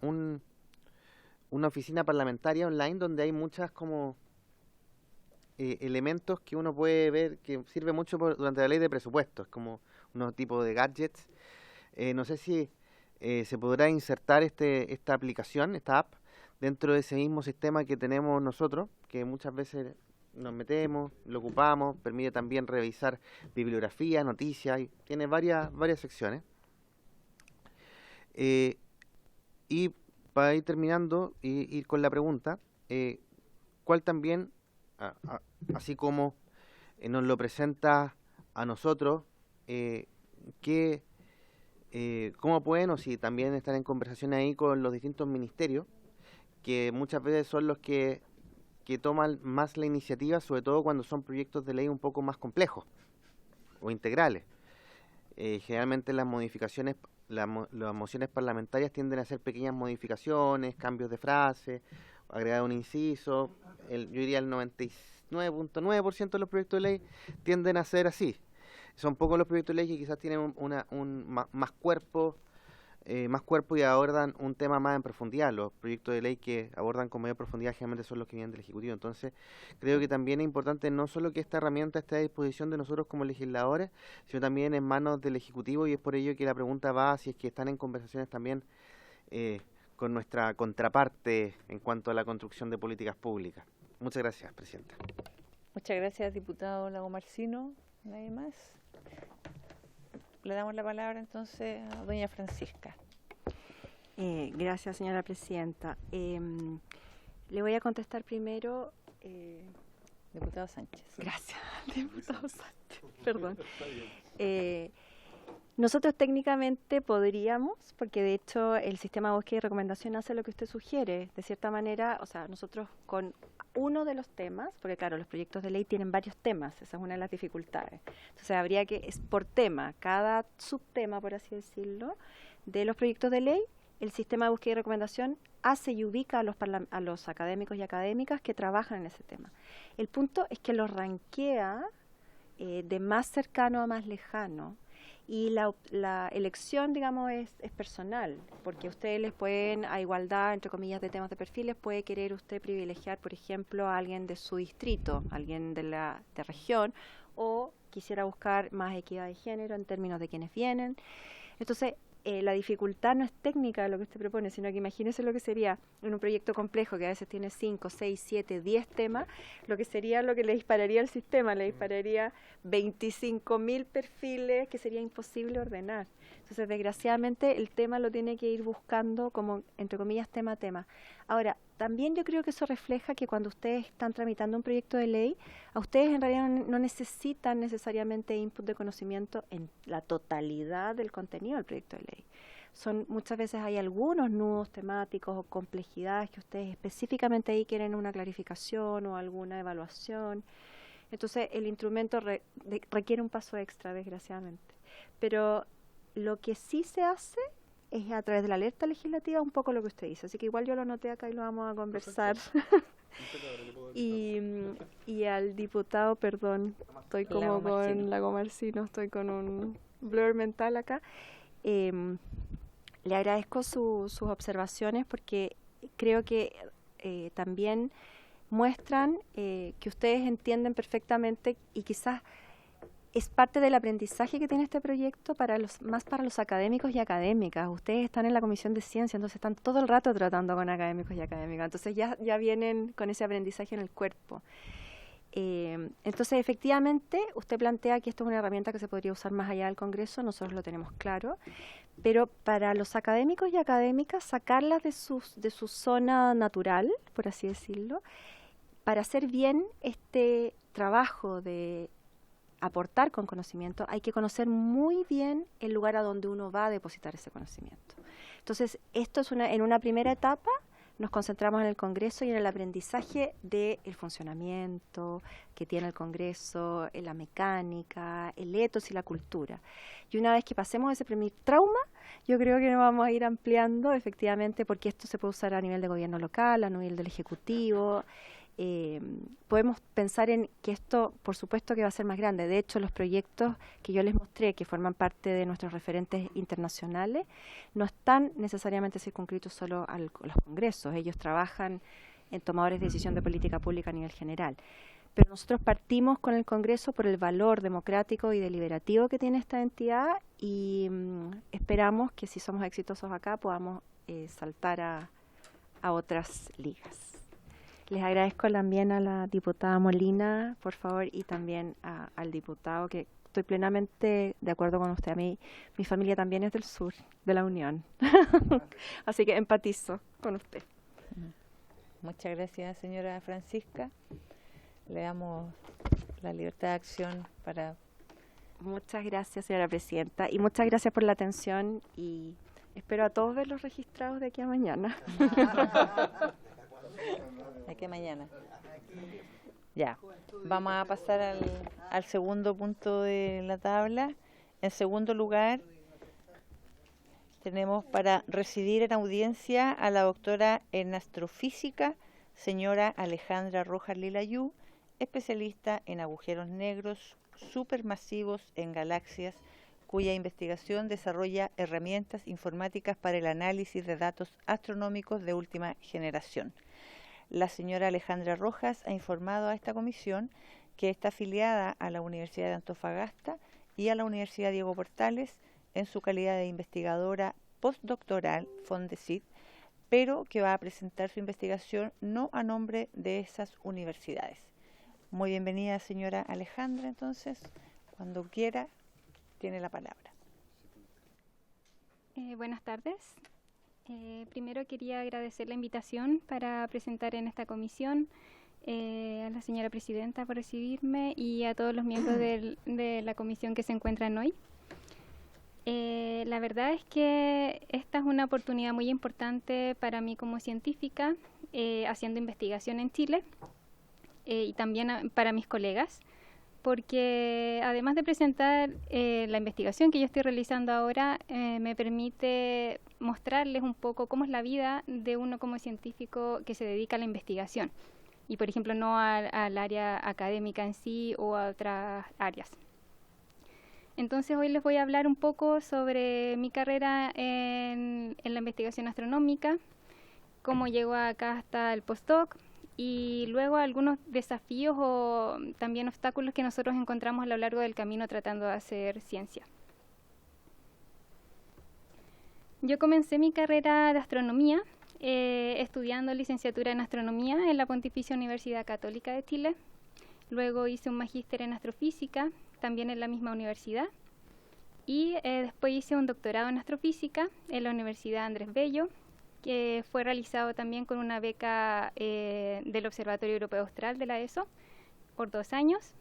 una oficina parlamentaria online donde hay muchas como elementos que uno puede ver que sirve mucho durante la ley de presupuestos, como unos tipos de gadgets. No sé si se podrá insertar esta aplicación, esta app, dentro de ese mismo sistema que tenemos nosotros, que muchas veces nos metemos, lo ocupamos, permite también revisar bibliografía, noticias, y tiene varias secciones. Y para ir terminando y ir con la pregunta, ¿cuál también, así como nos lo presenta a nosotros, cómo pueden, o si también están en conversación ahí con los distintos ministerios, que muchas veces son los que toman más la iniciativa, sobre todo cuando son proyectos de ley un poco más complejos o integrales? Generalmente las modificaciones, las mociones parlamentarias tienden a hacer pequeñas modificaciones, cambios de frase, agregar un inciso. Yo diría el 99.9% de los proyectos de ley tienden a ser así. Son pocos los proyectos de ley que quizás tienen más cuerpo y abordan un tema más en profundidad. Los proyectos de ley que abordan con mayor profundidad generalmente son los que vienen del Ejecutivo. Entonces, creo que también es importante no solo que esta herramienta esté a disposición de nosotros como legisladores, sino también en manos del Ejecutivo, y es por ello que la pregunta va si es que están en conversaciones también con nuestra contraparte en cuanto a la construcción de políticas públicas. Muchas gracias, presidenta. Muchas gracias, diputado Lago Marcino. ¿Nadie más? Le damos la palabra entonces a doña Francisca. Gracias, señora presidenta. Le voy a contestar primero. Diputado Sánchez. Gracias, diputado Sánchez. Perdón. Nosotros técnicamente podríamos, porque de hecho el sistema de búsqueda y recomendación hace lo que usted sugiere. De cierta manera, o sea, nosotros con uno de los temas, porque claro, los proyectos de ley tienen varios temas, esa es una de las dificultades. Entonces habría que, es por tema, cada subtema, por así decirlo, de los proyectos de ley, el sistema de búsqueda y recomendación hace y ubica a los académicos y académicas que trabajan en ese tema. El punto es que los ranquea de más cercano a más lejano, y la elección, digamos, es personal, porque ustedes les pueden, a igualdad, entre comillas, de temas de perfiles, puede querer usted privilegiar, por ejemplo, a alguien de su distrito, alguien de región, o quisiera buscar más equidad de género en términos de quienes vienen. Entonces, la dificultad no es técnica de lo que usted propone, sino que imagínese lo que sería en un proyecto complejo que a veces tiene 5, 6, 7, 10 temas, lo que sería lo que le dispararía al sistema, le dispararía 25.000 perfiles que sería imposible ordenar. Entonces, desgraciadamente, el tema lo tiene que ir buscando como, entre comillas, tema a tema. Ahora, también yo creo que eso refleja que cuando ustedes están tramitando un proyecto de ley, a ustedes en realidad no necesitan necesariamente input de conocimiento en la totalidad del contenido del proyecto de ley. Muchas veces hay algunos nudos temáticos o complejidades que ustedes específicamente ahí quieren una clarificación o alguna evaluación. Entonces, el instrumento requiere un paso extra, desgraciadamente. Pero lo que sí se hace es a través de la alerta legislativa un poco lo que usted dice. Así que igual yo lo anoté acá y lo vamos a conversar. y al diputado, perdón, estoy como con Lago Marcino, estoy con un blur mental acá. Le agradezco sus observaciones porque creo que también muestran que ustedes entienden perfectamente y quizás es parte del aprendizaje que tiene este proyecto más para los académicos y académicas. Ustedes están en la Comisión de Ciencia, entonces están todo el rato tratando con académicos y académicas. Entonces ya vienen con ese aprendizaje en el cuerpo. Entonces, efectivamente, usted plantea que esto es una herramienta que se podría usar más allá del Congreso, nosotros lo tenemos claro, pero para los académicos y académicas, sacarlas de su zona natural, por así decirlo, para hacer bien este trabajo de aportar con conocimiento, hay que conocer muy bien el lugar a donde uno va a depositar ese conocimiento. Entonces, esto es en una primera etapa, nos concentramos en el Congreso y en el aprendizaje del funcionamiento que tiene el Congreso, en la mecánica, el ethos y la cultura. Y una vez que pasemos ese primer trauma, yo creo que nos vamos a ir ampliando efectivamente, porque esto se puede usar a nivel de gobierno local, a nivel del Ejecutivo. Podemos pensar en que esto, por supuesto, que va a ser más grande. De hecho, los proyectos que yo les mostré, que forman parte de nuestros referentes internacionales, no están necesariamente circunscritos solo a los congresos. Ellos trabajan en tomadores de decisión de política pública a nivel general. Pero nosotros partimos con el Congreso por el valor democrático y deliberativo que tiene esta entidad y esperamos que si somos exitosos acá podamos saltar a otras ligas. Les agradezco también a la diputada Molina, por favor, y también al diputado, que estoy plenamente de acuerdo con usted. A mí, mi familia también es del sur, de la Unión. Así que empatizo con usted. Muchas gracias, señora Francisca. Le damos la libertad de acción para... Muchas gracias, señora presidenta, y muchas gracias por la atención y espero a todos verlos registrados de aquí a mañana. ¿De qué mañana? Ya, vamos a pasar al segundo punto de la tabla. En segundo lugar, tenemos para recibir en audiencia a la doctora en astrofísica, señora Alejandra Rojas Lilayú, especialista en agujeros negros supermasivos en galaxias, cuya investigación desarrolla herramientas informáticas para el análisis de datos astronómicos de última generación. La señora Alejandra Rojas ha informado a esta comisión que está afiliada a la Universidad de Antofagasta y a la Universidad Diego Portales en su calidad de investigadora postdoctoral Fondesit, pero que va a presentar su investigación no a nombre de esas universidades. Muy bienvenida, señora Alejandra, entonces, cuando quiera, tiene la palabra. Buenas tardes. Primero quería agradecer la invitación para presentar en esta comisión, a la señora presidenta por recibirme y a todos los miembros de la comisión que se encuentran hoy. La verdad es que esta es una oportunidad muy importante para mí como científica, haciendo investigación en Chile, y también para mis colegas, porque además de presentar la investigación que yo estoy realizando ahora, me permite mostrarles un poco cómo es la vida de uno como científico que se dedica a la investigación, y por ejemplo no al área académica en sí o a otras áreas. Entonces hoy les voy a hablar un poco sobre mi carrera en la investigación astronómica, cómo llegó acá hasta el postdoc y luego algunos desafíos o también obstáculos que nosotros encontramos a lo largo del camino tratando de hacer ciencia. Yo comencé mi carrera de astronomía estudiando licenciatura en astronomía en la Pontificia Universidad Católica de Chile. Luego hice un magíster en astrofísica, también en la misma universidad. Y después hice un doctorado en astrofísica en la Universidad Andrés Bello, que fue realizado también con una beca del Observatorio Europeo Austral de la ESO por 2 años.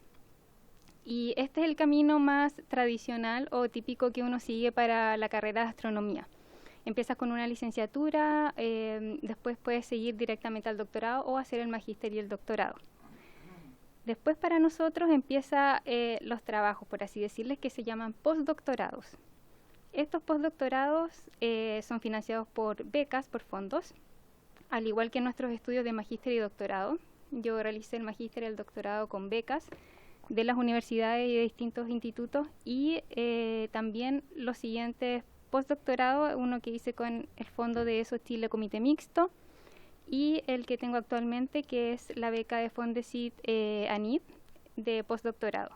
Y este es el camino más tradicional o típico que uno sigue para la carrera de astronomía. Empiezas con una licenciatura, después puedes seguir directamente al doctorado o hacer el magíster y el doctorado. Después para nosotros empiezan los trabajos, por así decirles, que se llaman postdoctorados. Estos postdoctorados son financiados por becas, por fondos, al igual que nuestros estudios de magíster y doctorado. Yo realicé el magíster y el doctorado con becas de las universidades y de distintos institutos, y también los siguientes postdoctorados, uno que hice con el Fondo de ESO Chile Comité Mixto, y el que tengo actualmente, que es la beca de Fondesit ANID de postdoctorado.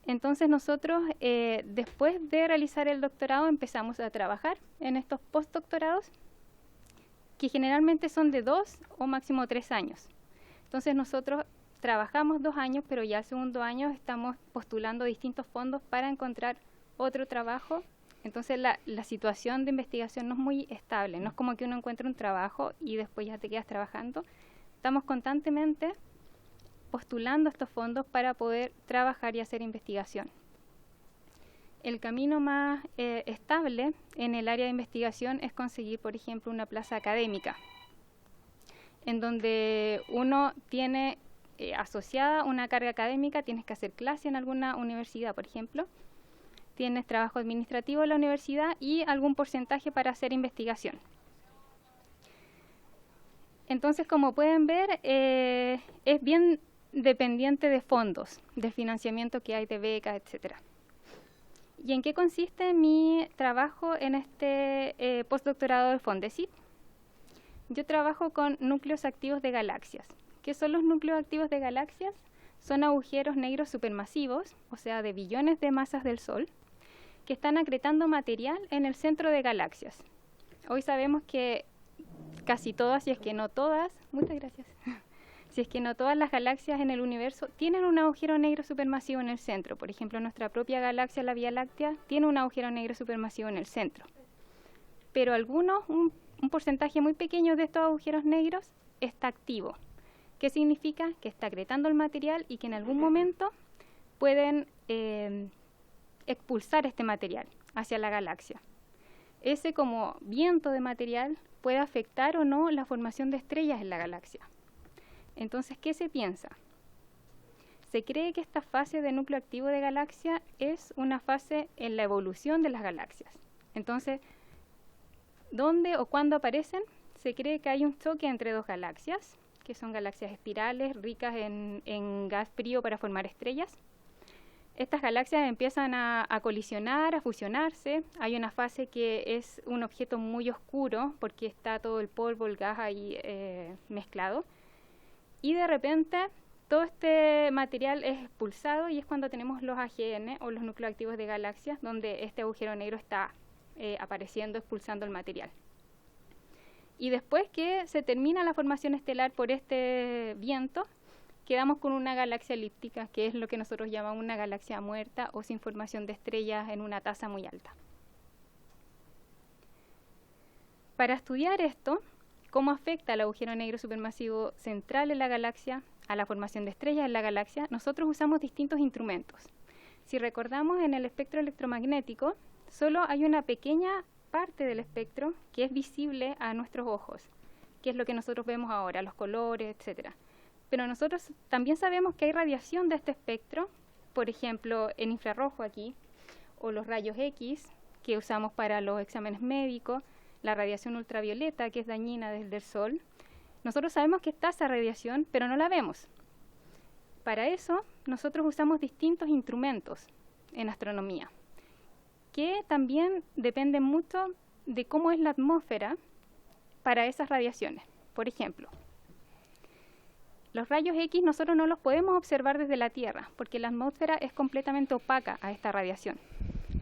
Entonces nosotros, después de realizar el doctorado, empezamos a trabajar en estos postdoctorados, que generalmente son de 2 o máximo 3 años. Entonces nosotros trabajamos 2 años, pero ya al segundo año estamos postulando distintos fondos para encontrar otro trabajo. Entonces la situación de investigación no es muy estable, no es como que uno encuentre un trabajo y después ya te quedas trabajando. Estamos constantemente postulando estos fondos para poder trabajar y hacer investigación. El camino más estable en el área de investigación es conseguir, por ejemplo, una plaza académica, en donde uno tiene asociada una carga académica, tienes que hacer clase en alguna universidad, por ejemplo, tienes trabajo administrativo en la universidad y algún porcentaje para hacer investigación. Entonces, como pueden ver, es bien dependiente de fondos, de financiamiento que hay, de becas, etc. ¿Y en qué consiste mi trabajo en este postdoctorado de Fondesit? Yo trabajo con núcleos activos de galaxias. ¿Qué son los núcleos activos de galaxias? Son agujeros negros supermasivos, o sea, de billones de masas del Sol, que están acretando material en el centro de galaxias. Hoy sabemos que casi todas, si es que no todas, muchas gracias, si es que no todas las galaxias en el universo tienen un agujero negro supermasivo en el centro. Por ejemplo, nuestra propia galaxia, la Vía Láctea, tiene un agujero negro supermasivo en el centro. Pero algunos, un porcentaje muy pequeño de estos agujeros negros está activo. ¿Qué significa? Que está acretando el material y que en algún momento pueden expulsar este material hacia la galaxia. Ese como viento de material puede afectar o no la formación de estrellas en la galaxia. Entonces, ¿qué se piensa? Se cree que esta fase de núcleo activo de galaxia es una fase en la evolución de las galaxias. Entonces, ¿dónde o cuándo aparecen? Se cree que hay un choque entre 2 galaxias, que son galaxias espirales ricas en gas frío para formar estrellas. Estas galaxias empiezan a colisionar, a fusionarse. Hay una fase que es un objeto muy oscuro porque está todo el polvo, el gas ahí mezclado. Y de repente todo este material es expulsado y es cuando tenemos los AGN o los núcleos activos de galaxias, donde este agujero negro está apareciendo, expulsando el material. Y después que se termina la formación estelar por este viento, quedamos con una galaxia elíptica, que es lo que nosotros llamamos una galaxia muerta o sin formación de estrellas en una tasa muy alta. Para estudiar esto, cómo afecta el agujero negro supermasivo central en la galaxia a la formación de estrellas en la galaxia, nosotros usamos distintos instrumentos. Si recordamos, en el espectro electromagnético, solo hay una pequeña parte del espectro que es visible a nuestros ojos, que es lo que nosotros vemos ahora, los colores, etc. Pero nosotros también sabemos que hay radiación de este espectro, por ejemplo, en infrarrojo aquí, o los rayos X, que usamos para los exámenes médicos, la radiación ultravioleta, que es dañina desde el Sol. Nosotros sabemos que está esa radiación, pero no la vemos. Para eso, nosotros usamos distintos instrumentos en astronomía, que también dependen mucho de cómo es la atmósfera para esas radiaciones. Por ejemplo, los rayos X nosotros no los podemos observar desde la Tierra, porque la atmósfera es completamente opaca a esta radiación.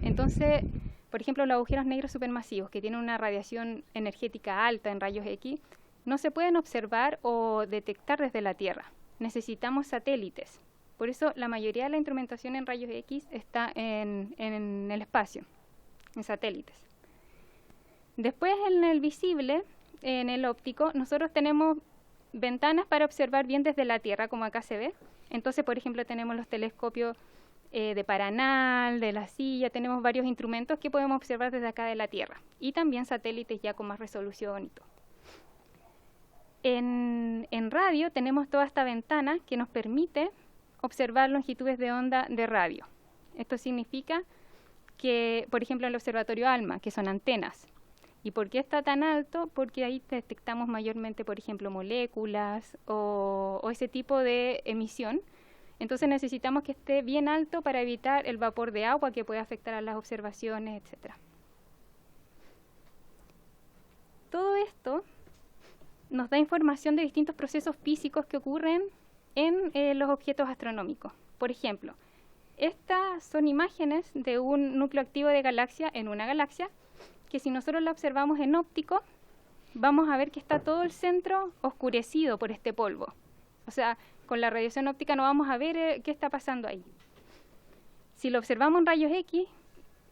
Entonces, por ejemplo, los agujeros negros supermasivos, que tienen una radiación energética alta en rayos X, no se pueden observar o detectar desde la Tierra. Necesitamos satélites. Por eso la mayoría de la instrumentación en rayos X está en el espacio, en satélites. Después, en el visible, en el óptico, nosotros tenemos ventanas para observar bien desde la Tierra, como acá se ve. Entonces, por ejemplo, tenemos los telescopios de Paranal, de La Silla, tenemos varios instrumentos que podemos observar desde acá de la Tierra. Y también satélites ya con más resolución y todo. En radio tenemos toda esta ventana que nos permite observar longitudes de onda de radio. Esto significa que, por ejemplo, en el observatorio ALMA, que son antenas. ¿Y por qué está tan alto? Porque ahí detectamos mayormente, por ejemplo, moléculas o ese tipo de emisión. Entonces necesitamos que esté bien alto para evitar el vapor de agua que puede afectar a las observaciones, etc. Todo esto nos da información de distintos procesos físicos que ocurren en los objetos astronómicos. Por ejemplo, estas son imágenes de un núcleo activo de galaxia en una galaxia, que si nosotros la observamos en óptico, vamos a ver que está todo el centro oscurecido por este polvo. O sea, con la radiación óptica no vamos a ver qué está pasando ahí. Si lo observamos en rayos X,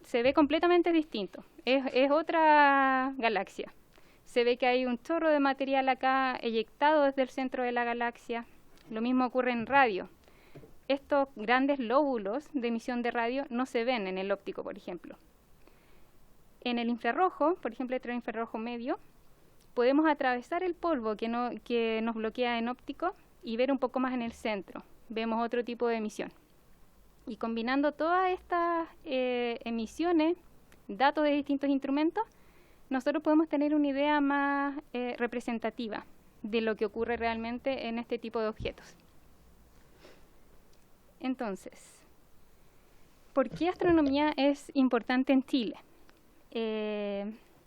se ve completamente distinto. Es otra galaxia. Se ve que hay un chorro de material acá eyectado desde el centro de la galaxia. Lo mismo ocurre en radio. Estos grandes lóbulos de emisión de radio no se ven en el óptico, por ejemplo. En el infrarrojo, por ejemplo, el infrarrojo medio, podemos atravesar el polvo que nos bloquea en óptico y ver un poco más en el centro. Vemos otro tipo de emisión. Y combinando todas estas emisiones, datos de distintos instrumentos, nosotros podemos tener una idea más representativa de lo que ocurre realmente en este tipo de objetos. Entonces, ¿por qué astronomía es importante en Chile?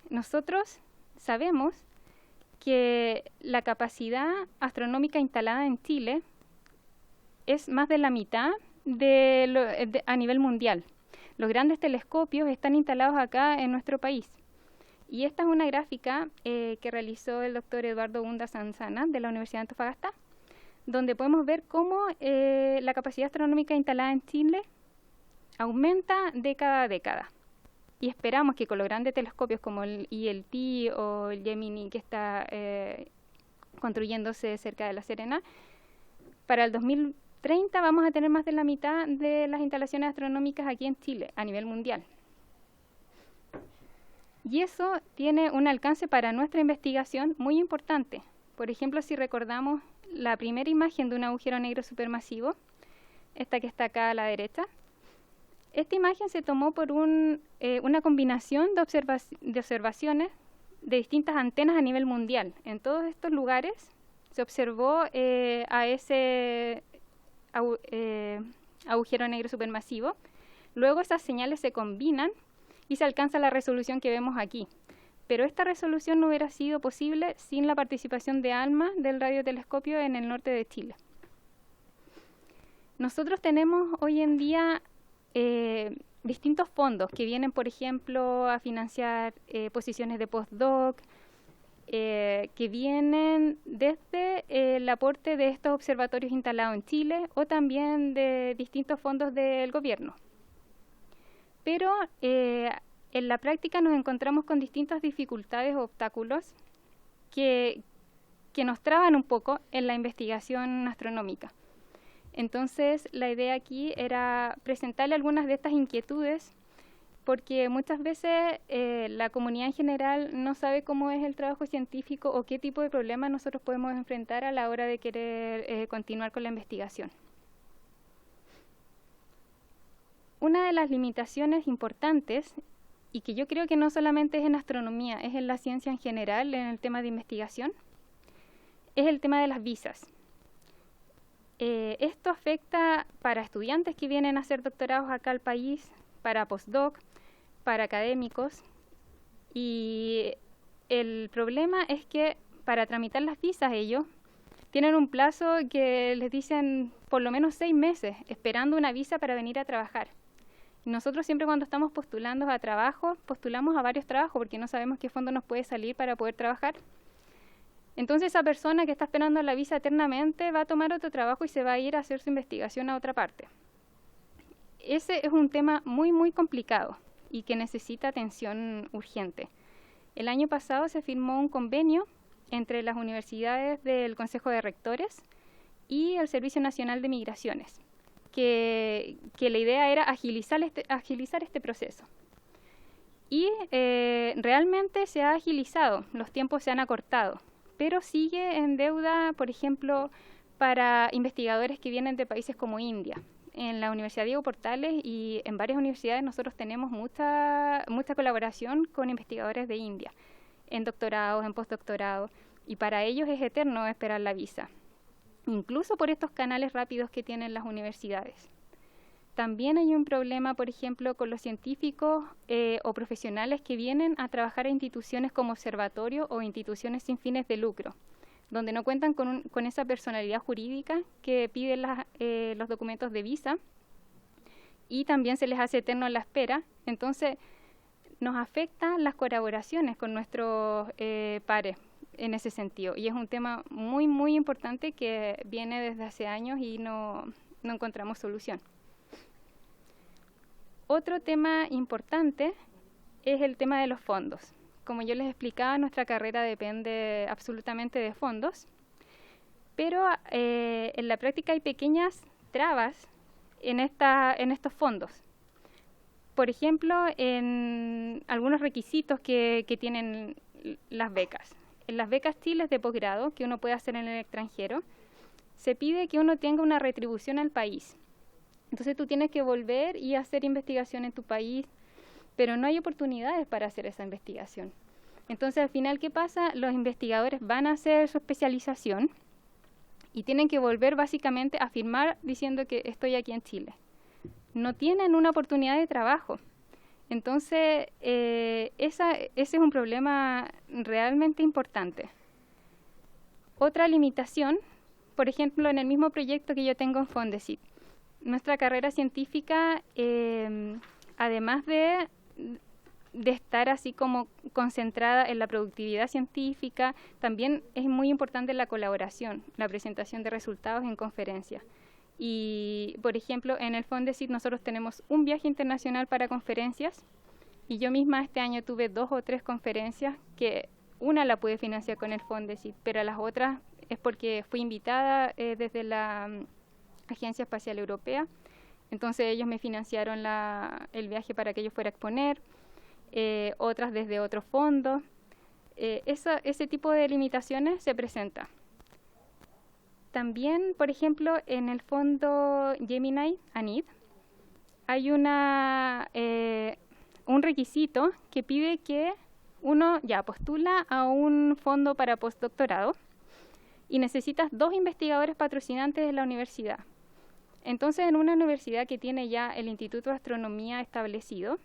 Nosotros sabemos que la capacidad astronómica instalada en Chile es más de la mitad a nivel mundial. Los grandes telescopios están instalados acá en nuestro país. Y esta es una gráfica que realizó el doctor Eduardo Hunda Sanzana de la Universidad de Antofagasta, donde podemos ver cómo la capacidad astronómica instalada en Chile aumenta década a década. Y esperamos que con los grandes telescopios como el ILT o el Gemini que está construyéndose cerca de La Serena, para el 2030 vamos a tener más de la mitad de las instalaciones astronómicas aquí en Chile a nivel mundial. Y eso tiene un alcance para nuestra investigación muy importante. Por ejemplo, si recordamos la primera imagen de un agujero negro supermasivo, esta que está acá a la derecha, esta imagen se tomó por una combinación de observaciones de distintas antenas a nivel mundial. En todos estos lugares se observó a ese agujero negro supermasivo. Luego esas señales se combinan y se alcanza la resolución que vemos aquí. Pero esta resolución no hubiera sido posible sin la participación de ALMA del radiotelescopio en el norte de Chile. Nosotros tenemos hoy en día distintos fondos que vienen, por ejemplo, a financiar posiciones de postdoc, que vienen desde el aporte de estos observatorios instalados en Chile o también de distintos fondos del gobierno. Pero en la práctica nos encontramos con distintas dificultades o obstáculos que nos traban un poco en la investigación astronómica. Entonces, la idea aquí era presentarle algunas de estas inquietudes, porque muchas veces la comunidad en general no sabe cómo es el trabajo científico o qué tipo de problemas nosotros podemos enfrentar a la hora de querer continuar con la investigación. Una de las limitaciones importantes, y que yo creo que no solamente es en astronomía, es en la ciencia en general, en el tema de investigación, es el tema de las visas. Esto afecta para estudiantes que vienen a hacer doctorados acá al país, para postdoc, para académicos, y el problema es que para tramitar las visas ellos tienen un plazo que les dicen por lo menos 6 meses esperando una visa para venir a trabajar. Nosotros siempre cuando estamos postulando a trabajo, postulamos a varios trabajos porque no sabemos qué fondo nos puede salir para poder trabajar. Entonces esa persona que está esperando la visa eternamente va a tomar otro trabajo y se va a ir a hacer su investigación a otra parte. Ese es un tema muy, muy complicado y que necesita atención urgente. El año pasado se firmó un convenio entre las universidades del Consejo de Rectores y el Servicio Nacional de Migraciones, que la idea era agilizar este proceso. Y realmente se ha agilizado, los tiempos se han acortado, pero sigue en deuda, por ejemplo, para investigadores que vienen de países como India. En la Universidad Diego Portales y en varias universidades nosotros tenemos mucha colaboración con investigadores de India, en doctorados, en postdoctorados, y para ellos es eterno esperar la visa, incluso por estos canales rápidos que tienen las universidades. También hay un problema, por ejemplo, con los científicos o profesionales que vienen a trabajar a instituciones como observatorio o instituciones sin fines de lucro, donde no cuentan con esa personalidad jurídica que piden los documentos de visa, y también se les hace eterno la espera. Entonces, nos afectan las colaboraciones con nuestros pares en ese sentido, y es un tema muy, muy importante que viene desde hace años y no encontramos solución. Otro tema importante es el tema de los fondos. Como yo les explicaba, nuestra carrera depende absolutamente de fondos, pero en la práctica hay pequeñas trabas en estos fondos. Por ejemplo, en algunos requisitos que tienen las becas. En las becas Chile de posgrado, que uno puede hacer en el extranjero, se pide que uno tenga una retribución al país. Entonces tú tienes que volver y hacer investigación en tu país, pero no hay oportunidades para hacer esa investigación. Entonces, al final, ¿qué pasa? Los investigadores van a hacer su especialización y tienen que volver básicamente a firmar diciendo que estoy aquí en Chile. No tienen una oportunidad de trabajo. Entonces, ese es un problema realmente importante. Otra limitación, por ejemplo, en el mismo proyecto que yo tengo en Fondesit, nuestra carrera científica, además de estar así como concentrada en la productividad científica, también es muy importante la colaboración, la presentación de resultados en conferencias. Y, por ejemplo, en el Fondesit nosotros tenemos un viaje internacional para conferencias, y yo misma este año tuve 2 o 3 conferencias, que una la pude financiar con el Fondesit, pero las otras es porque fui invitada desde la Agencia Espacial Europea. Entonces ellos me financiaron el viaje para que yo fuera a exponer, otras desde otros fondos. Ese tipo de limitaciones se presenta. También, por ejemplo, en el fondo Gemini ANID hay un requisito que pide que uno ya postula a un fondo para postdoctorado y necesitas 2 investigadores patrocinantes de la universidad. Entonces, en una universidad que tiene ya el Instituto de Astronomía establecido,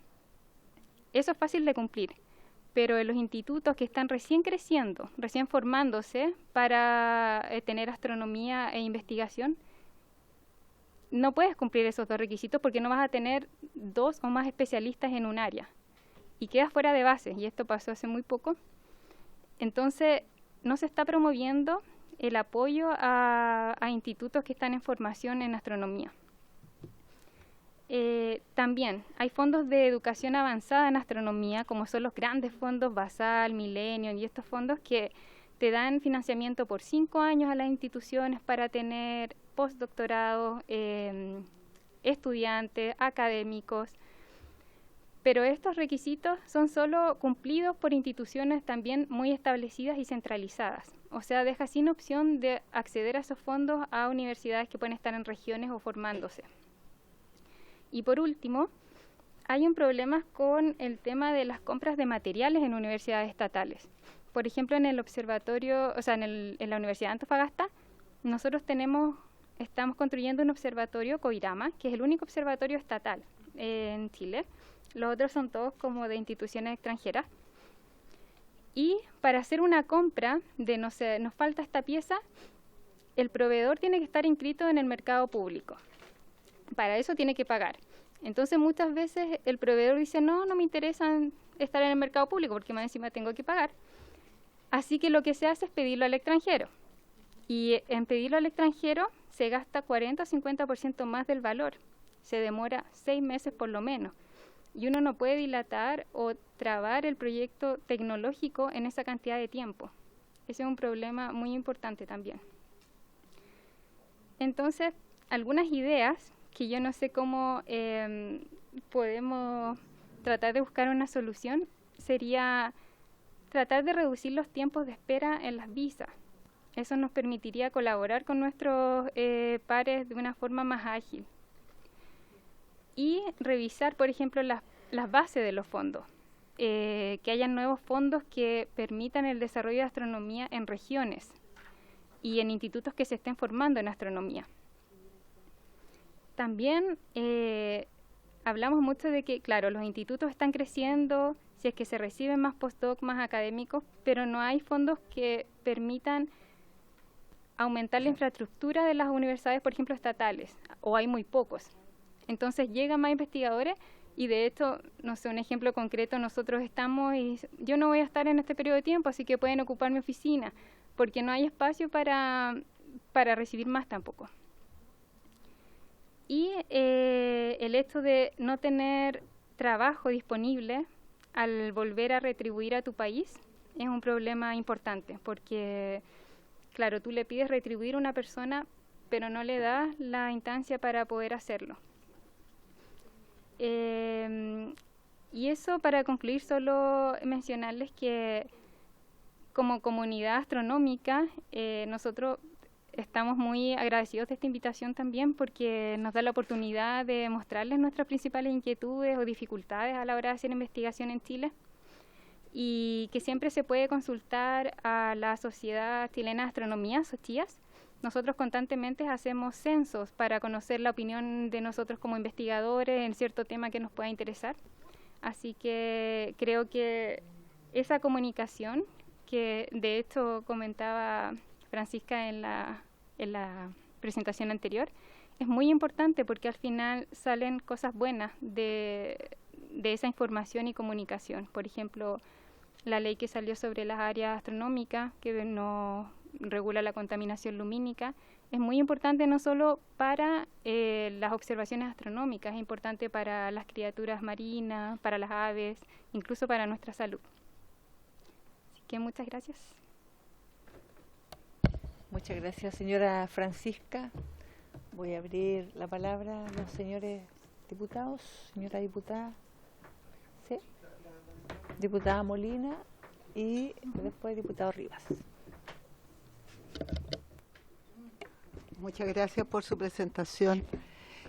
eso es fácil de cumplir. Pero en los institutos que están recién creciendo, recién formándose para tener astronomía e investigación, no puedes cumplir esos 2 requisitos porque no vas a tener 2 o más especialistas en un área. Y quedas fuera de base, y esto pasó hace muy poco. Entonces, no se está promoviendo el apoyo a institutos que están en formación en astronomía. También hay fondos de educación avanzada en astronomía, como son los grandes fondos Basal, Millennium y estos fondos que te dan financiamiento por 5 años a las instituciones para tener postdoctorados, estudiantes, académicos. Pero estos requisitos son solo cumplidos por instituciones también muy establecidas y centralizadas. O sea, deja sin opción de acceder a esos fondos a universidades que pueden estar en regiones o formándose. Y por último, hay un problema con el tema de las compras de materiales en universidades estatales. Por ejemplo, en el observatorio, o sea, en la Universidad de Antofagasta, nosotros estamos construyendo un observatorio Coirama, que es el único observatorio estatal en Chile. Los otros son todos como de instituciones extranjeras. Y para hacer una compra de, no sé, nos falta esta pieza, el proveedor tiene que estar inscrito en el mercado público. Para eso tiene que pagar. Entonces muchas veces el proveedor dice, no me interesa estar en el mercado público porque más encima tengo que pagar. Así que lo que se hace es pedirlo al extranjero. Y en pedirlo al extranjero se gasta 40 o 50% más del valor. Se demora 6 meses por lo menos. Y uno no puede dilatar o trabar el proyecto tecnológico en esa cantidad de tiempo. Ese es un problema muy importante también. Entonces, algunas ideas que yo no sé cómo podemos tratar de buscar una solución sería tratar de reducir los tiempos de espera en las visas. Eso nos permitiría colaborar con nuestros pares de una forma más ágil. Y revisar, por ejemplo, las bases de los fondos. Que hayan nuevos fondos que permitan el desarrollo de astronomía en regiones y en institutos que se estén formando en astronomía. También hablamos mucho de que, claro, los institutos están creciendo, si es que se reciben más postdoc, más académicos, pero no hay fondos que permitan aumentar la infraestructura de las universidades, por ejemplo, estatales, o hay muy pocos. Entonces llegan más investigadores y de hecho, no sé, un ejemplo concreto, nosotros estamos y yo no voy a estar en este periodo de tiempo, así que pueden ocupar mi oficina, porque no hay espacio para recibir más tampoco. Y el hecho de no tener trabajo disponible al volver a retribuir a tu país es un problema importante, porque, claro, tú le pides retribuir a una persona, pero no le das la instancia para poder hacerlo. Y eso, para concluir, solo mencionarles que como comunidad astronómica nosotros estamos muy agradecidos de esta invitación también porque nos da la oportunidad de mostrarles nuestras principales inquietudes o dificultades a la hora de hacer investigación en Chile y que siempre se puede consultar a la Sociedad Chilena de Astronomía, SOCHIAS. Nosotros constantemente hacemos censos para conocer la opinión de nosotros como investigadores en cierto tema que nos pueda interesar. Así que creo que esa comunicación, que de hecho comentaba Francisca en la presentación anterior, es muy importante porque al final salen cosas buenas de esa información y comunicación. Por ejemplo, la ley que salió sobre las áreas astronómicas, que no regula la contaminación lumínica, es muy importante no solo para las observaciones astronómicas, es importante para las criaturas marinas, para las aves, incluso para nuestra salud. Así que muchas gracias. Muchas gracias, señora Francisca. Voy a abrir la palabra a los señores diputados. Señora diputada, ¿sí? Diputada Molina y después diputado Rivas. Muchas gracias por su presentación.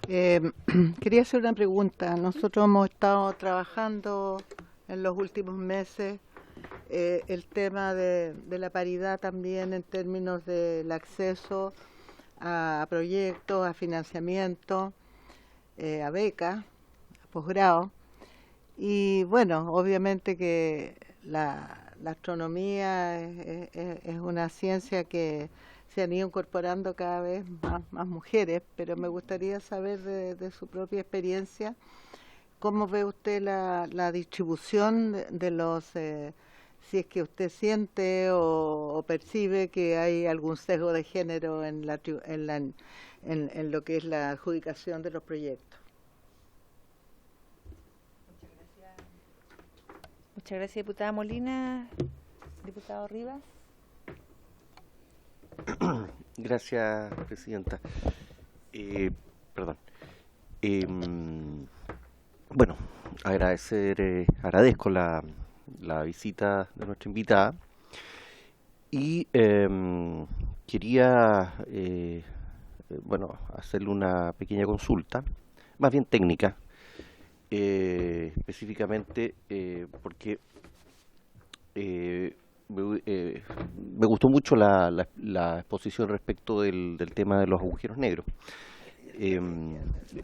Quería hacer una pregunta. Nosotros hemos estado trabajando en los últimos meses el tema de la paridad también en términos del acceso a proyectos, a financiamiento, a becas, a posgrado. Y bueno, obviamente que la astronomía es una ciencia que se han ido incorporando cada vez más mujeres, pero me gustaría saber de su propia experiencia, ¿cómo ve usted la distribución de los, si es que usted siente o percibe que hay algún sesgo de género en lo que es la adjudicación de los proyectos? Muchas gracias, diputada Molina. Diputado Rivas. Gracias, presidenta. Perdón. Bueno, agradezco la visita de nuestra invitada y quería hacerle una pequeña consulta, más bien técnica, específicamente porque me gustó mucho la exposición respecto del tema de los agujeros negros.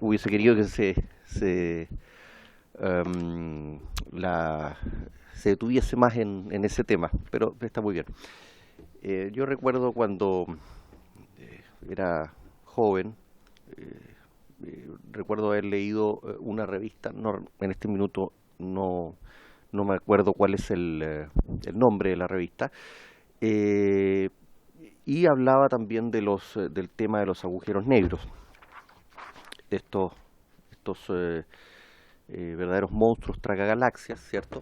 Hubiese querido que se detuviese más en ese tema, pero está muy bien. Yo recuerdo cuando era joven, recuerdo haber leído una revista, en este minuto no me acuerdo cuál es el nombre de la revista, y hablaba también del tema de los agujeros negros, estos verdaderos monstruos tragagalaxias, ¿cierto?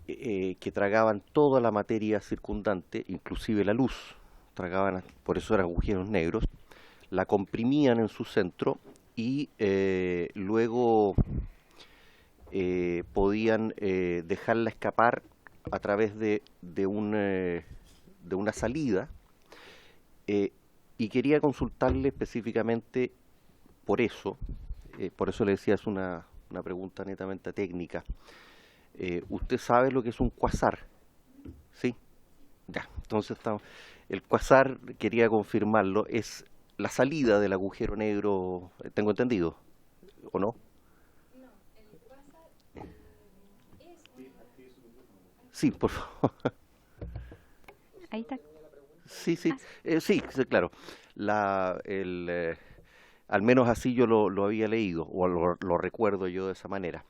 Que tragaban toda la materia circundante, inclusive la luz, por eso eran agujeros negros, la comprimían en su centro y luego podían dejarla escapar a través de una salida, y quería consultarle específicamente por eso le decía, es una pregunta netamente técnica. ¿Usted sabe lo que es un cuasar? ¿Sí? Ya, entonces el cuasar, quería confirmarlo, es la salida del agujero negro, ¿tengo entendido? ¿O no? Sí, por favor. Ahí está. Sí, claro. Al menos así yo lo había leído, o lo recuerdo yo de esa manera.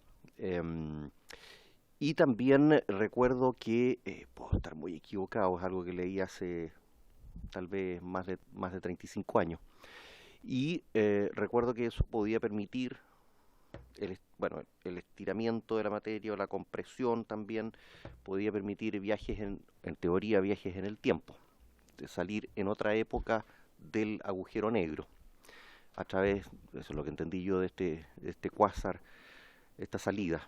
Y también recuerdo que, puedo estar muy equivocado, es algo que leí hace tal vez más de 35 años. Y recuerdo que eso podía permitir el estiramiento de la materia, o la compresión también, podía permitir viajes, en teoría, viajes en el tiempo, de salir en otra época del agujero negro, a través, eso es lo que entendí yo de este cuásar, esta salida.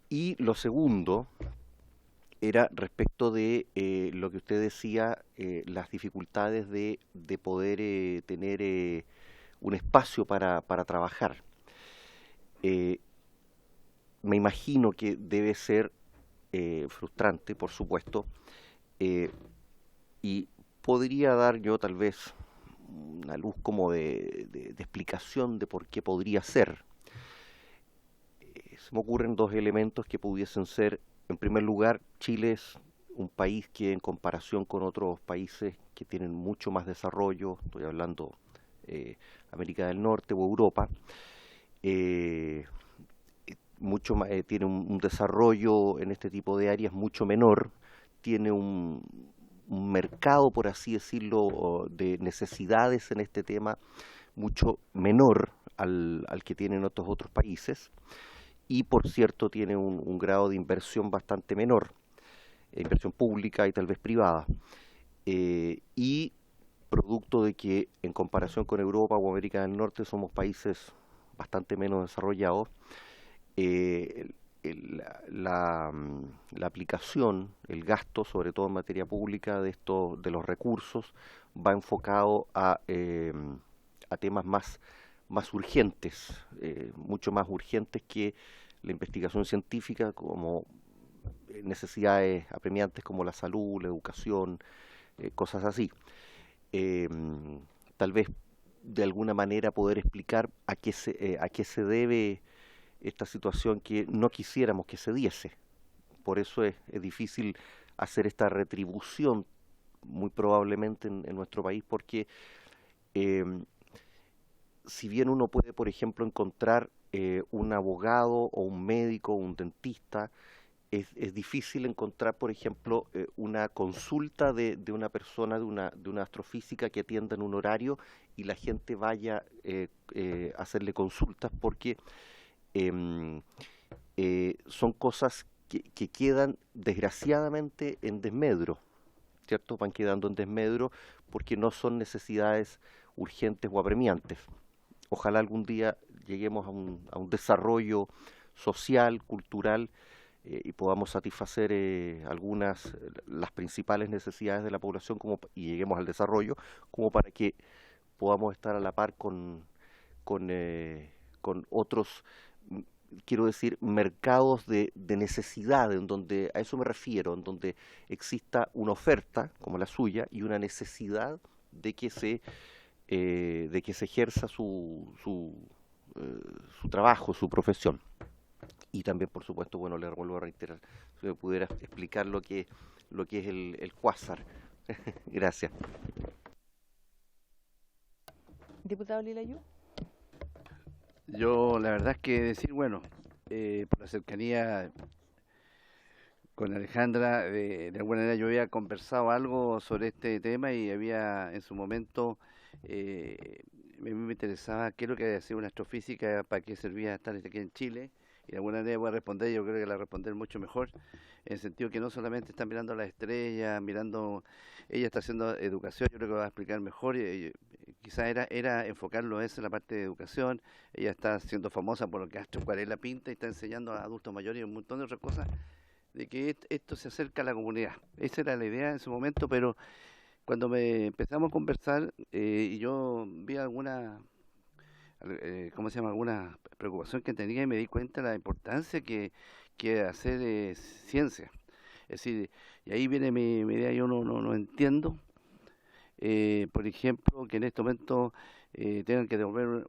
Y lo segundo era respecto de lo que usted decía, las dificultades de poder tener un espacio para trabajar. Me imagino que debe ser frustrante, por supuesto, y podría dar yo tal vez una luz como de explicación de por qué podría ser. Se me ocurren dos elementos que pudiesen ser: en primer lugar, Chile es un país que, en comparación con otros países que tienen mucho más desarrollo, estoy hablando América del Norte o Europa, mucho más, tiene un desarrollo en este tipo de áreas mucho menor, tiene un mercado, por así decirlo, de necesidades en este tema mucho menor al que tienen otros países, y por cierto tiene un grado de inversión bastante menor, inversión pública y tal vez privada, y producto de que, en comparación con Europa o América del Norte, somos países bastante menos desarrollados, la aplicación, el gasto, sobre todo en materia pública, de los recursos, va enfocado a temas más urgentes, mucho más urgentes que la investigación científica, como necesidades apremiantes como la salud, la educación, cosas así. Tal vez de alguna manera poder explicar a qué se debe esta situación que no quisiéramos que se diese. Por eso es difícil hacer esta retribución, muy probablemente en nuestro país, porque si bien uno puede, por ejemplo, encontrar un abogado o un médico o un dentista, es difícil encontrar, por ejemplo, una consulta de una persona, de una astrofísica, que atienda en un horario y la gente vaya a hacerle consultas, porque son cosas que quedan desgraciadamente en desmedro, ¿cierto? Van quedando en desmedro porque no son necesidades urgentes o apremiantes. Ojalá algún día lleguemos a un desarrollo social, cultural, y podamos satisfacer las principales necesidades de la población y lleguemos al desarrollo, como para que podamos estar a la par con otros, quiero decir, mercados de necesidad, en donde, a eso me refiero, en donde exista una oferta como la suya y una necesidad de que se ejerza su trabajo, su profesión. Y también, por supuesto, bueno, le vuelvo a reiterar, si me pudiera explicar lo que es el cuásar. Gracias. Diputado Lilayú. Yo la verdad es que decir, bueno, por la cercanía con Alejandra, de alguna manera yo había conversado algo sobre este tema y había en su momento, a mí me interesaba qué es lo que había sido una astrofísica, para qué servía estar aquí en Chile, y de alguna manera voy a responder, yo creo que la responder mucho mejor, en el sentido que no solamente está mirando las estrellas, ella está haciendo educación, yo creo que va a explicar mejor, quizá era enfocarlo eso en la parte de educación. Ella está siendo famosa por lo que Astro Acuarela pinta y está enseñando a adultos mayores y un montón de otras cosas, de que esto se acerca a la comunidad. Esa era la idea en su momento, pero cuando empezamos a conversar y yo vi alguna preocupación que tenía, y me di cuenta de la importancia que hacer ciencia. Es decir, y ahí viene mi idea, yo no entiendo, por ejemplo, que en este momento tengan que devolver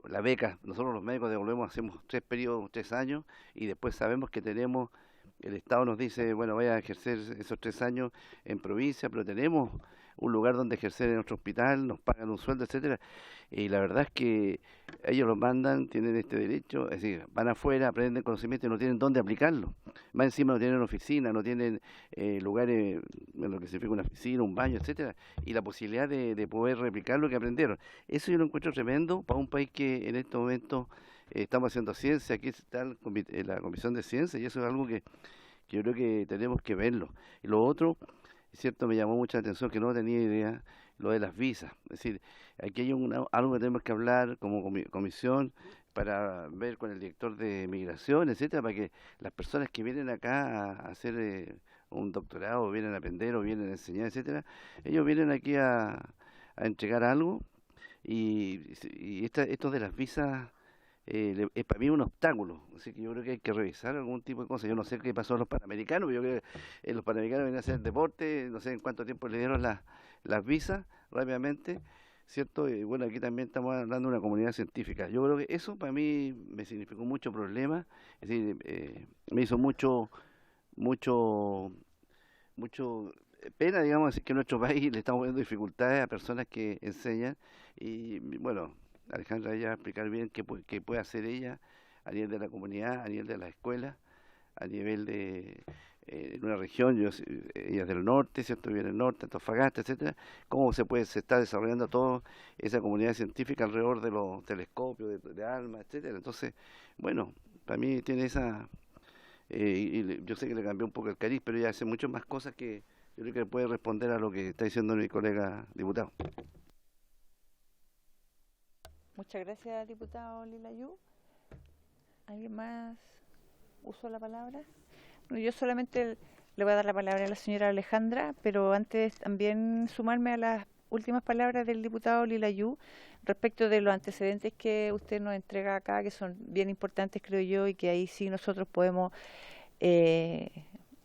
la beca. Nosotros los médicos devolvemos, hacemos 3 años, y después sabemos que el Estado nos dice, bueno, vaya a ejercer esos 3 años en provincia, pero tenemos un lugar donde ejercer en nuestro hospital, nos pagan un sueldo, etcétera. Y la verdad es que ellos los mandan, tienen este derecho, es decir, van afuera, aprenden conocimiento y no tienen dónde aplicarlo. Más encima no tienen oficina, no tienen lugares, lo que significa una oficina, un baño, etcétera, y la posibilidad de poder replicar lo que aprendieron. Eso yo lo encuentro tremendo para un país que en este momento estamos haciendo ciencia. Aquí está la Comisión de Ciencia, y eso es algo que yo creo que tenemos que verlo. Y lo otro, es cierto, me llamó mucha atención, que no tenía idea, lo de las visas. Es decir, aquí hay algo que tenemos que hablar como comisión, para ver con el director de migración, etcétera, para que las personas que vienen acá a hacer un doctorado, o vienen a aprender, o vienen a enseñar, etcétera, ellos vienen aquí a entregar algo, y esto de las visas es para mí un obstáculo. Así que yo creo que hay que revisar algún tipo de cosas. Yo no sé qué pasó a los panamericanos, pero yo creo que los panamericanos vienen a hacer deporte, no sé en cuánto tiempo le dieron las visas rápidamente, ¿cierto? Y bueno, aquí también estamos hablando de una comunidad científica. Yo creo que eso para mí me significó mucho problema, es decir, me hizo mucho pena, digamos, decir que en nuestro país le estamos poniendo dificultades a personas que enseñan. Y bueno, Alejandra ya va a explicar bien qué puede hacer ella a nivel de la comunidad, a nivel de la escuela, a nivel de en una región. Ella es del norte, ¿cierto? Vive en el norte, Antofagasta, etcétera. Cómo se está desarrollando toda esa comunidad científica alrededor de los telescopios, de ALMA, etcétera. Entonces, bueno, para mí tiene esa y yo sé que le cambió un poco el cariz, pero ella hace muchas más cosas que yo creo que puede responder a lo que está diciendo mi colega diputado. Muchas gracias, diputado Lilayú. ¿Alguien más usó la palabra? Bueno, yo solamente le voy a dar la palabra a la señora Alejandra, pero antes también sumarme a las últimas palabras del diputado Lilayú respecto de los antecedentes que usted nos entrega acá, que son bien importantes, creo yo, y que ahí sí nosotros podemos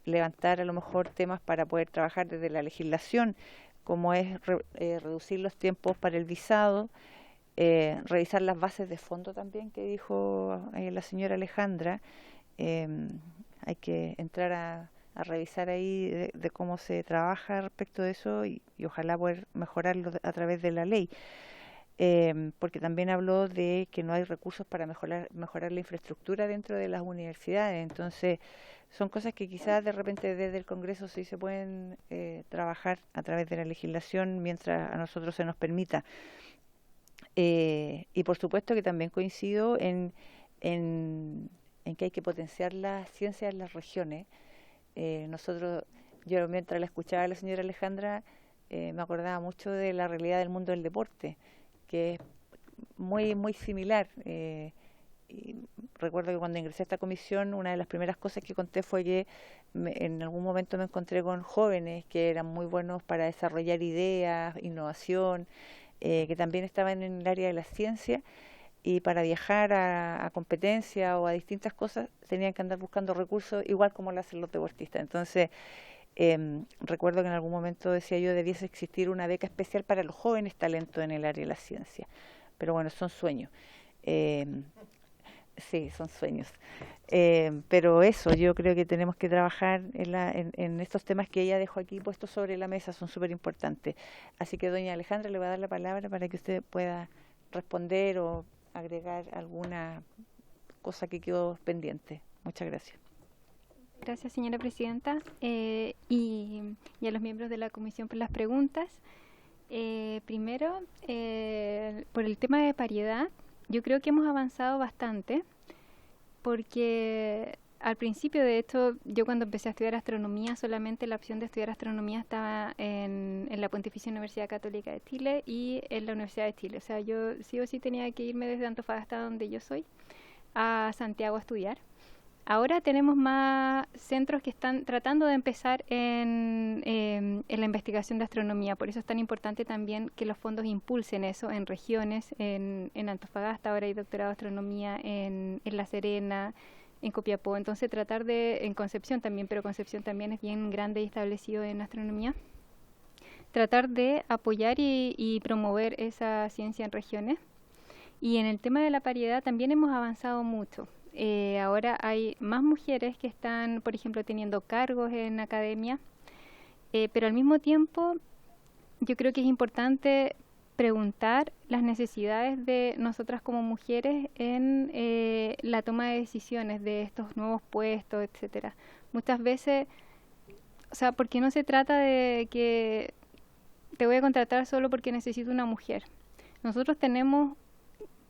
levantar a lo mejor temas para poder trabajar desde la legislación, como es reducir los tiempos para el visado, revisar las bases de fondo también, que dijo la señora Alejandra. Hay que entrar a revisar ahí de cómo se trabaja respecto de eso, y ojalá poder mejorarlo a través de la ley. Porque también habló de que no hay recursos para mejorar la infraestructura dentro de las universidades. Entonces, son cosas que quizás de repente desde el Congreso sí se pueden trabajar a través de la legislación mientras a nosotros se nos permita. Y por supuesto que también coincido en en que hay que potenciar la ciencia en las regiones. Yo mientras la escuchaba a la señora Alejandra, me acordaba mucho de la realidad del mundo del deporte, que es muy, muy similar. Y recuerdo que cuando ingresé a esta comisión, una de las primeras cosas que conté fue que en algún momento me encontré con jóvenes que eran muy buenos para desarrollar ideas, innovación, que también estaban en el área de la ciencia, y para viajar a competencia o a distintas cosas tenían que andar buscando recursos igual como lo hacen los deportistas. Entonces, recuerdo que en algún momento decía yo, debiese existir una beca especial para los jóvenes talentos en el área de la ciencia. Pero bueno, son sueños. Sí, son sueños. Pero eso, yo creo que tenemos que trabajar en estos temas que ella dejó aquí puestos sobre la mesa, son súper importantes. Así que doña Alejandra, le voy a dar la palabra para que usted pueda responder o agregar alguna cosa que quedó pendiente. Muchas gracias. Gracias, señora presidenta, y a los miembros de la comisión por las preguntas. Primero, por el tema de paridad, yo creo que hemos avanzado bastante, porque al principio, de hecho, yo cuando empecé a estudiar astronomía, solamente la opción de estudiar astronomía estaba en la Pontificia Universidad Católica de Chile y en la Universidad de Chile. O sea, yo sí o sí tenía que irme desde Antofagasta, donde yo soy, a Santiago a estudiar. Ahora tenemos más centros que están tratando de empezar en la investigación de astronomía, por eso es tan importante también que los fondos impulsen eso en regiones, en Antofagasta, ahora hay doctorado de astronomía en La Serena, en Copiapó, entonces tratar en Concepción también, pero Concepción también es bien grande y establecido en astronomía, tratar de apoyar y promover esa ciencia en regiones. Y en el tema de la paridad también hemos avanzado mucho. Ahora hay más mujeres que están, por ejemplo, teniendo cargos en academia, pero al mismo tiempo yo creo que es importante preguntar las necesidades de nosotras como mujeres en la toma de decisiones de estos nuevos puestos, etcétera. Muchas veces, o sea, porque no se trata de que te voy a contratar solo porque necesito una mujer. Nosotros tenemos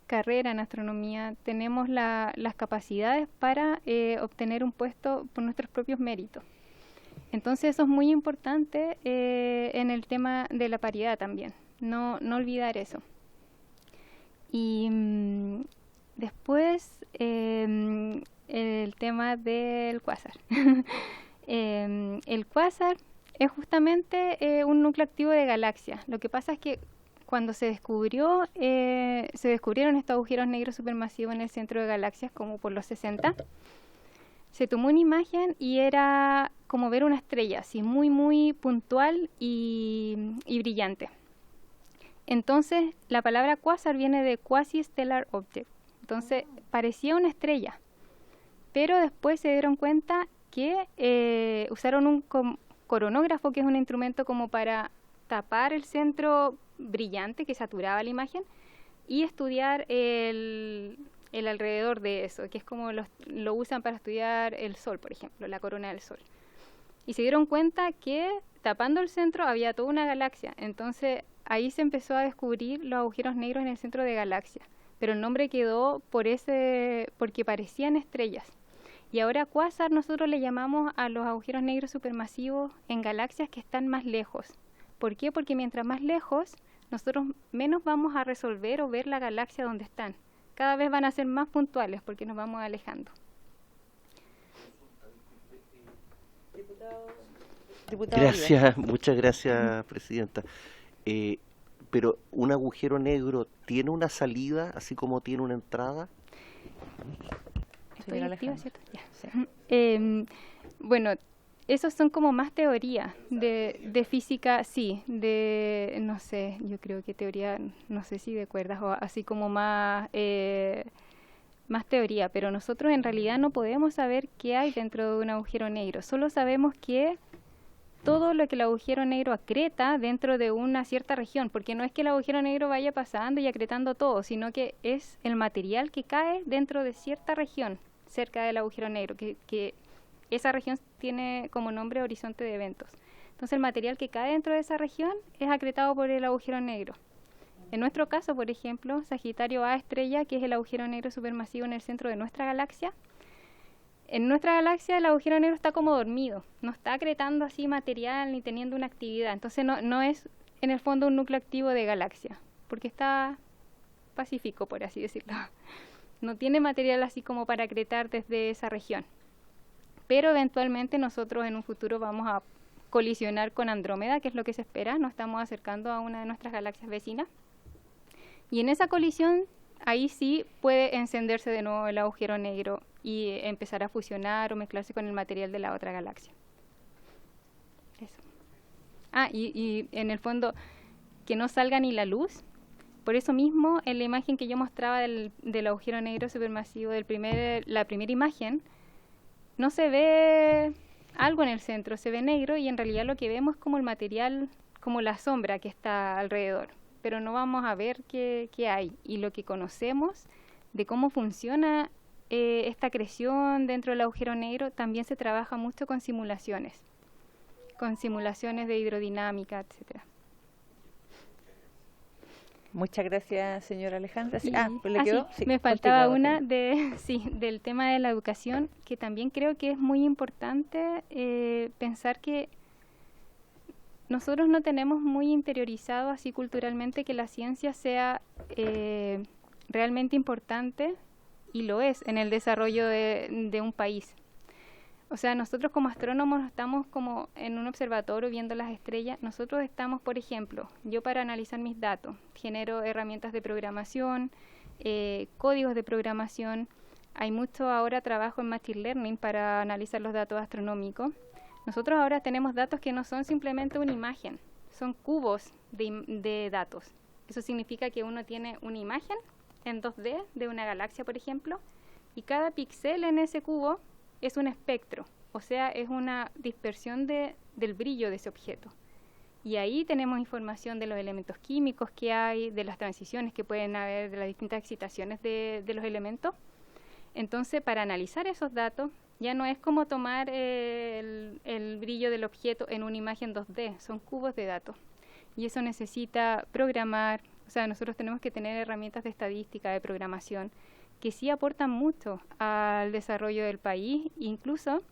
carrera en astronomía, tenemos las capacidades para obtener un puesto por nuestros propios méritos. Entonces eso es muy importante en el tema de la paridad también, no olvidar eso. Y después el tema del quasar. El quasar es justamente un núcleo activo de galaxias. Lo que pasa es que cuando se descubrieron estos agujeros negros supermasivos en el centro de galaxias, como por los 60, se tomó una imagen y era como ver una estrella, así muy, muy puntual y brillante. Entonces, la palabra quasar viene de quasi-stellar object. Entonces, parecía una estrella. Pero después se dieron cuenta que usaron un coronógrafo, que es un instrumento como para tapar el centro brillante que saturaba la imagen y estudiar el alrededor de eso, que es como lo usan para estudiar el Sol, por ejemplo, la corona del Sol. Y se dieron cuenta que tapando el centro había toda una galaxia. Entonces ahí se empezó a descubrir los agujeros negros en el centro de galaxias. Pero el nombre quedó porque parecían estrellas. Y ahora quasar nosotros le llamamos a los agujeros negros supermasivos en galaxias que están más lejos. ¿Por qué? Porque mientras más lejos, nosotros menos vamos a resolver o ver la galaxia donde están. Cada vez van a ser más puntuales porque nos vamos alejando. Gracias, muchas gracias, presidenta. Pero ¿un agujero negro tiene una salida así como tiene una entrada? ¿Estoy activa, cierto? Ya. Sí. Bueno, esos son como más teoría de física, sí, no sé, yo creo que teoría, no sé si de cuerdas o así como más teoría, pero nosotros en realidad no podemos saber qué hay dentro de un agujero negro, solo sabemos que todo lo que el agujero negro acreta dentro de una cierta región, porque no es que el agujero negro vaya pasando y acretando todo, sino que es el material que cae dentro de cierta región cerca del agujero negro, que esa región tiene como nombre horizonte de eventos. Entonces el material que cae dentro de esa región es acretado por el agujero negro. En nuestro caso, por ejemplo, Sagitario A estrella, que es el agujero negro supermasivo en el centro de nuestra galaxia, En nuestra galaxia el agujero negro está como dormido, no está acretando así material ni teniendo una actividad, entonces no es en el fondo un núcleo activo de galaxia, porque está pacífico, por así decirlo. No tiene material así como para acretar desde esa región. Pero eventualmente nosotros en un futuro vamos a colisionar con Andrómeda, que es lo que se espera, nos estamos acercando a una de nuestras galaxias vecinas. Y en esa colisión, ahí sí puede encenderse de nuevo el agujero negro y empezar a fusionar o mezclarse con el material de la otra galaxia. Eso. Y en el fondo, que no salga ni la luz. Por eso mismo, en la imagen que yo mostraba del agujero negro supermasivo, la primera imagen, no se ve algo en el centro, se ve negro y en realidad lo que vemos es como el material, como la sombra que está alrededor. Pero no vamos a ver qué hay. Y lo que conocemos de cómo funciona esta acreción dentro del agujero negro, también se trabaja mucho con simulaciones de hidrodinámica, etcétera. Muchas gracias, señora Alejandra. Sí, ¿le quedó? Sí, me faltaba una del tema de la educación, que también creo que es muy importante pensar que nosotros no tenemos muy interiorizado así culturalmente que la ciencia sea realmente importante, y lo es en el desarrollo de un país. O sea, nosotros como astrónomos estamos como en un observatorio viendo las estrellas. Nosotros estamos, por ejemplo, yo para analizar mis datos, genero herramientas de programación, códigos de programación. Hay mucho ahora trabajo en Machine Learning para analizar los datos astronómicos. Nosotros ahora tenemos datos que no son simplemente una imagen, son cubos de datos. Eso significa que uno tiene una imagen en 2D de una galaxia, por ejemplo, y cada píxel en ese cubo es un espectro, o sea, es una dispersión del brillo de ese objeto. Y ahí tenemos información de los elementos químicos que hay, de las transiciones que pueden haber, de las distintas excitaciones de los elementos. Entonces, para analizar esos datos, ya no es como tomar el brillo del objeto en una imagen 2D, son cubos de datos. Y eso necesita programar, o sea, nosotros tenemos que tener herramientas de estadística, de programación, que sí aportan mucho al desarrollo del país, incluso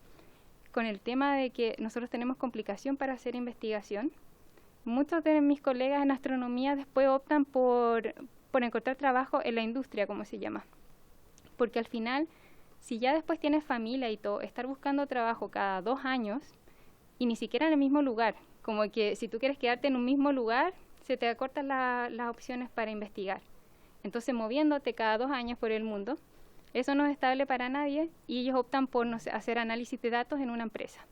con el tema de que nosotros tenemos complicación para hacer investigación. Muchos de mis colegas en astronomía después optan por encontrar trabajo en la industria, como se llama. Porque al final, si ya después tienes familia y todo, estar buscando trabajo cada 2 años, y ni siquiera en el mismo lugar, como que si tú quieres quedarte en un mismo lugar, se te acortan las opciones para investigar. Entonces, moviéndote cada 2 años por el mundo, eso no es estable para nadie y ellos optan por hacer análisis de datos en una empresa,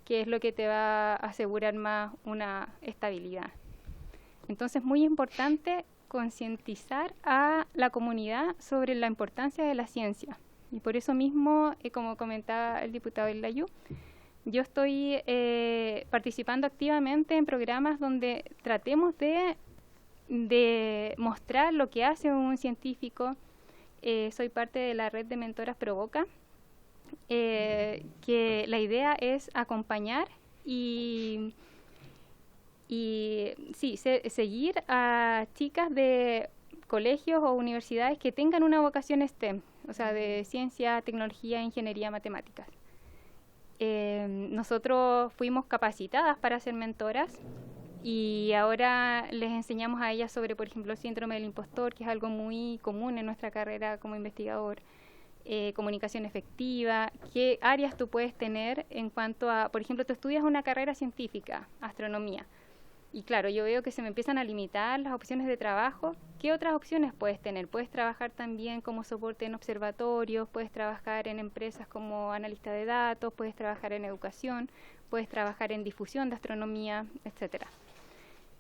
que es lo que te va a asegurar más una estabilidad. Entonces, muy importante concientizar a la comunidad sobre la importancia de la ciencia. Y por eso mismo, como comentaba el diputado Ilayú, yo estoy participando activamente en programas donde tratemos de mostrar lo que hace un científico. Soy parte de la red de mentoras Provoca, que la idea es acompañar y seguir a chicas de colegios o universidades que tengan una vocación STEM, o sea, de ciencia, tecnología, ingeniería, matemáticas. Nosotros fuimos capacitadas para ser mentoras y ahora les enseñamos a ellas sobre, por ejemplo, el síndrome del impostor, que es algo muy común en nuestra carrera como investigador, comunicación efectiva, qué áreas tú puedes tener en cuanto a, por ejemplo, tú estudias una carrera científica, astronomía, y claro, yo veo que se me empiezan a limitar las opciones de trabajo. ¿Qué otras opciones puedes tener? Puedes trabajar también como soporte en observatorios, puedes trabajar en empresas como analista de datos, puedes trabajar en educación, puedes trabajar en difusión de astronomía, etcétera.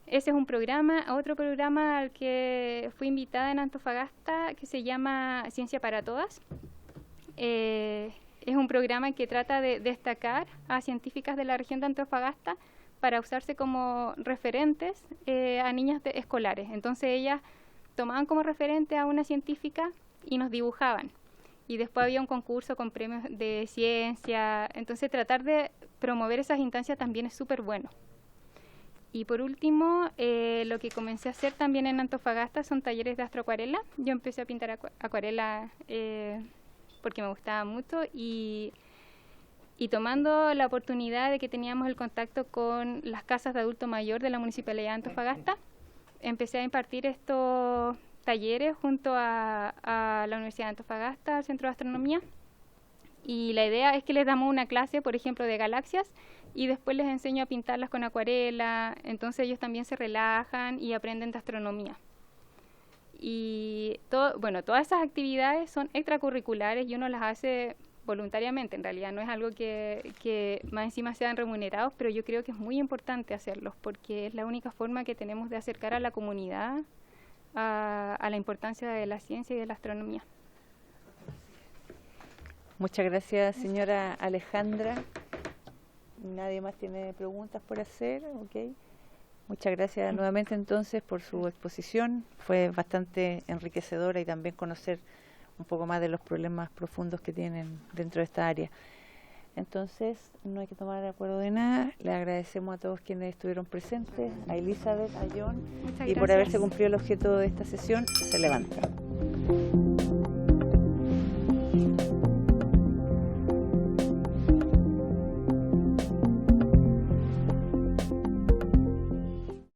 Ese es un programa. Otro programa al que fui invitada en Antofagasta que se llama Ciencia para Todas. Es un programa que trata de destacar a científicas de la región de Antofagasta para usarse como referentes a niñas escolares. Entonces ellas tomaban como referente a una científica y nos dibujaban. Y después había un concurso con premios de ciencia. Entonces tratar de promover esas instancias también es súper bueno. Y por último, lo que comencé a hacer también en Antofagasta son talleres de astroacuarela. Yo empecé a pintar acuarela porque me gustaba mucho y tomando la oportunidad de que teníamos el contacto con las casas de adulto mayor de la Municipalidad de Antofagasta, empecé a impartir estos talleres junto a la Universidad de Antofagasta, al Centro de Astronomía. Y la idea es que les damos una clase, por ejemplo, de galaxias y después les enseño a pintarlas con acuarela. Entonces ellos también se relajan y aprenden de astronomía. Y todas esas actividades son extracurriculares y uno las hace voluntariamente. En realidad no es algo que más encima sean remunerados, pero yo creo que es muy importante hacerlos porque es la única forma que tenemos de acercar a la comunidad a la importancia de la ciencia y de la astronomía. Muchas gracias, señora Alejandra. Nadie más tiene preguntas por hacer, ¿ok? Muchas gracias nuevamente entonces por su exposición. Fue bastante enriquecedora y también conocer un poco más de los problemas profundos que tienen dentro de esta área. Entonces, no hay que tomar acuerdo de nada. Le agradecemos a todos quienes estuvieron presentes, a Elizabeth, a John, y por haberse cumplido el objeto de esta sesión, se levanta.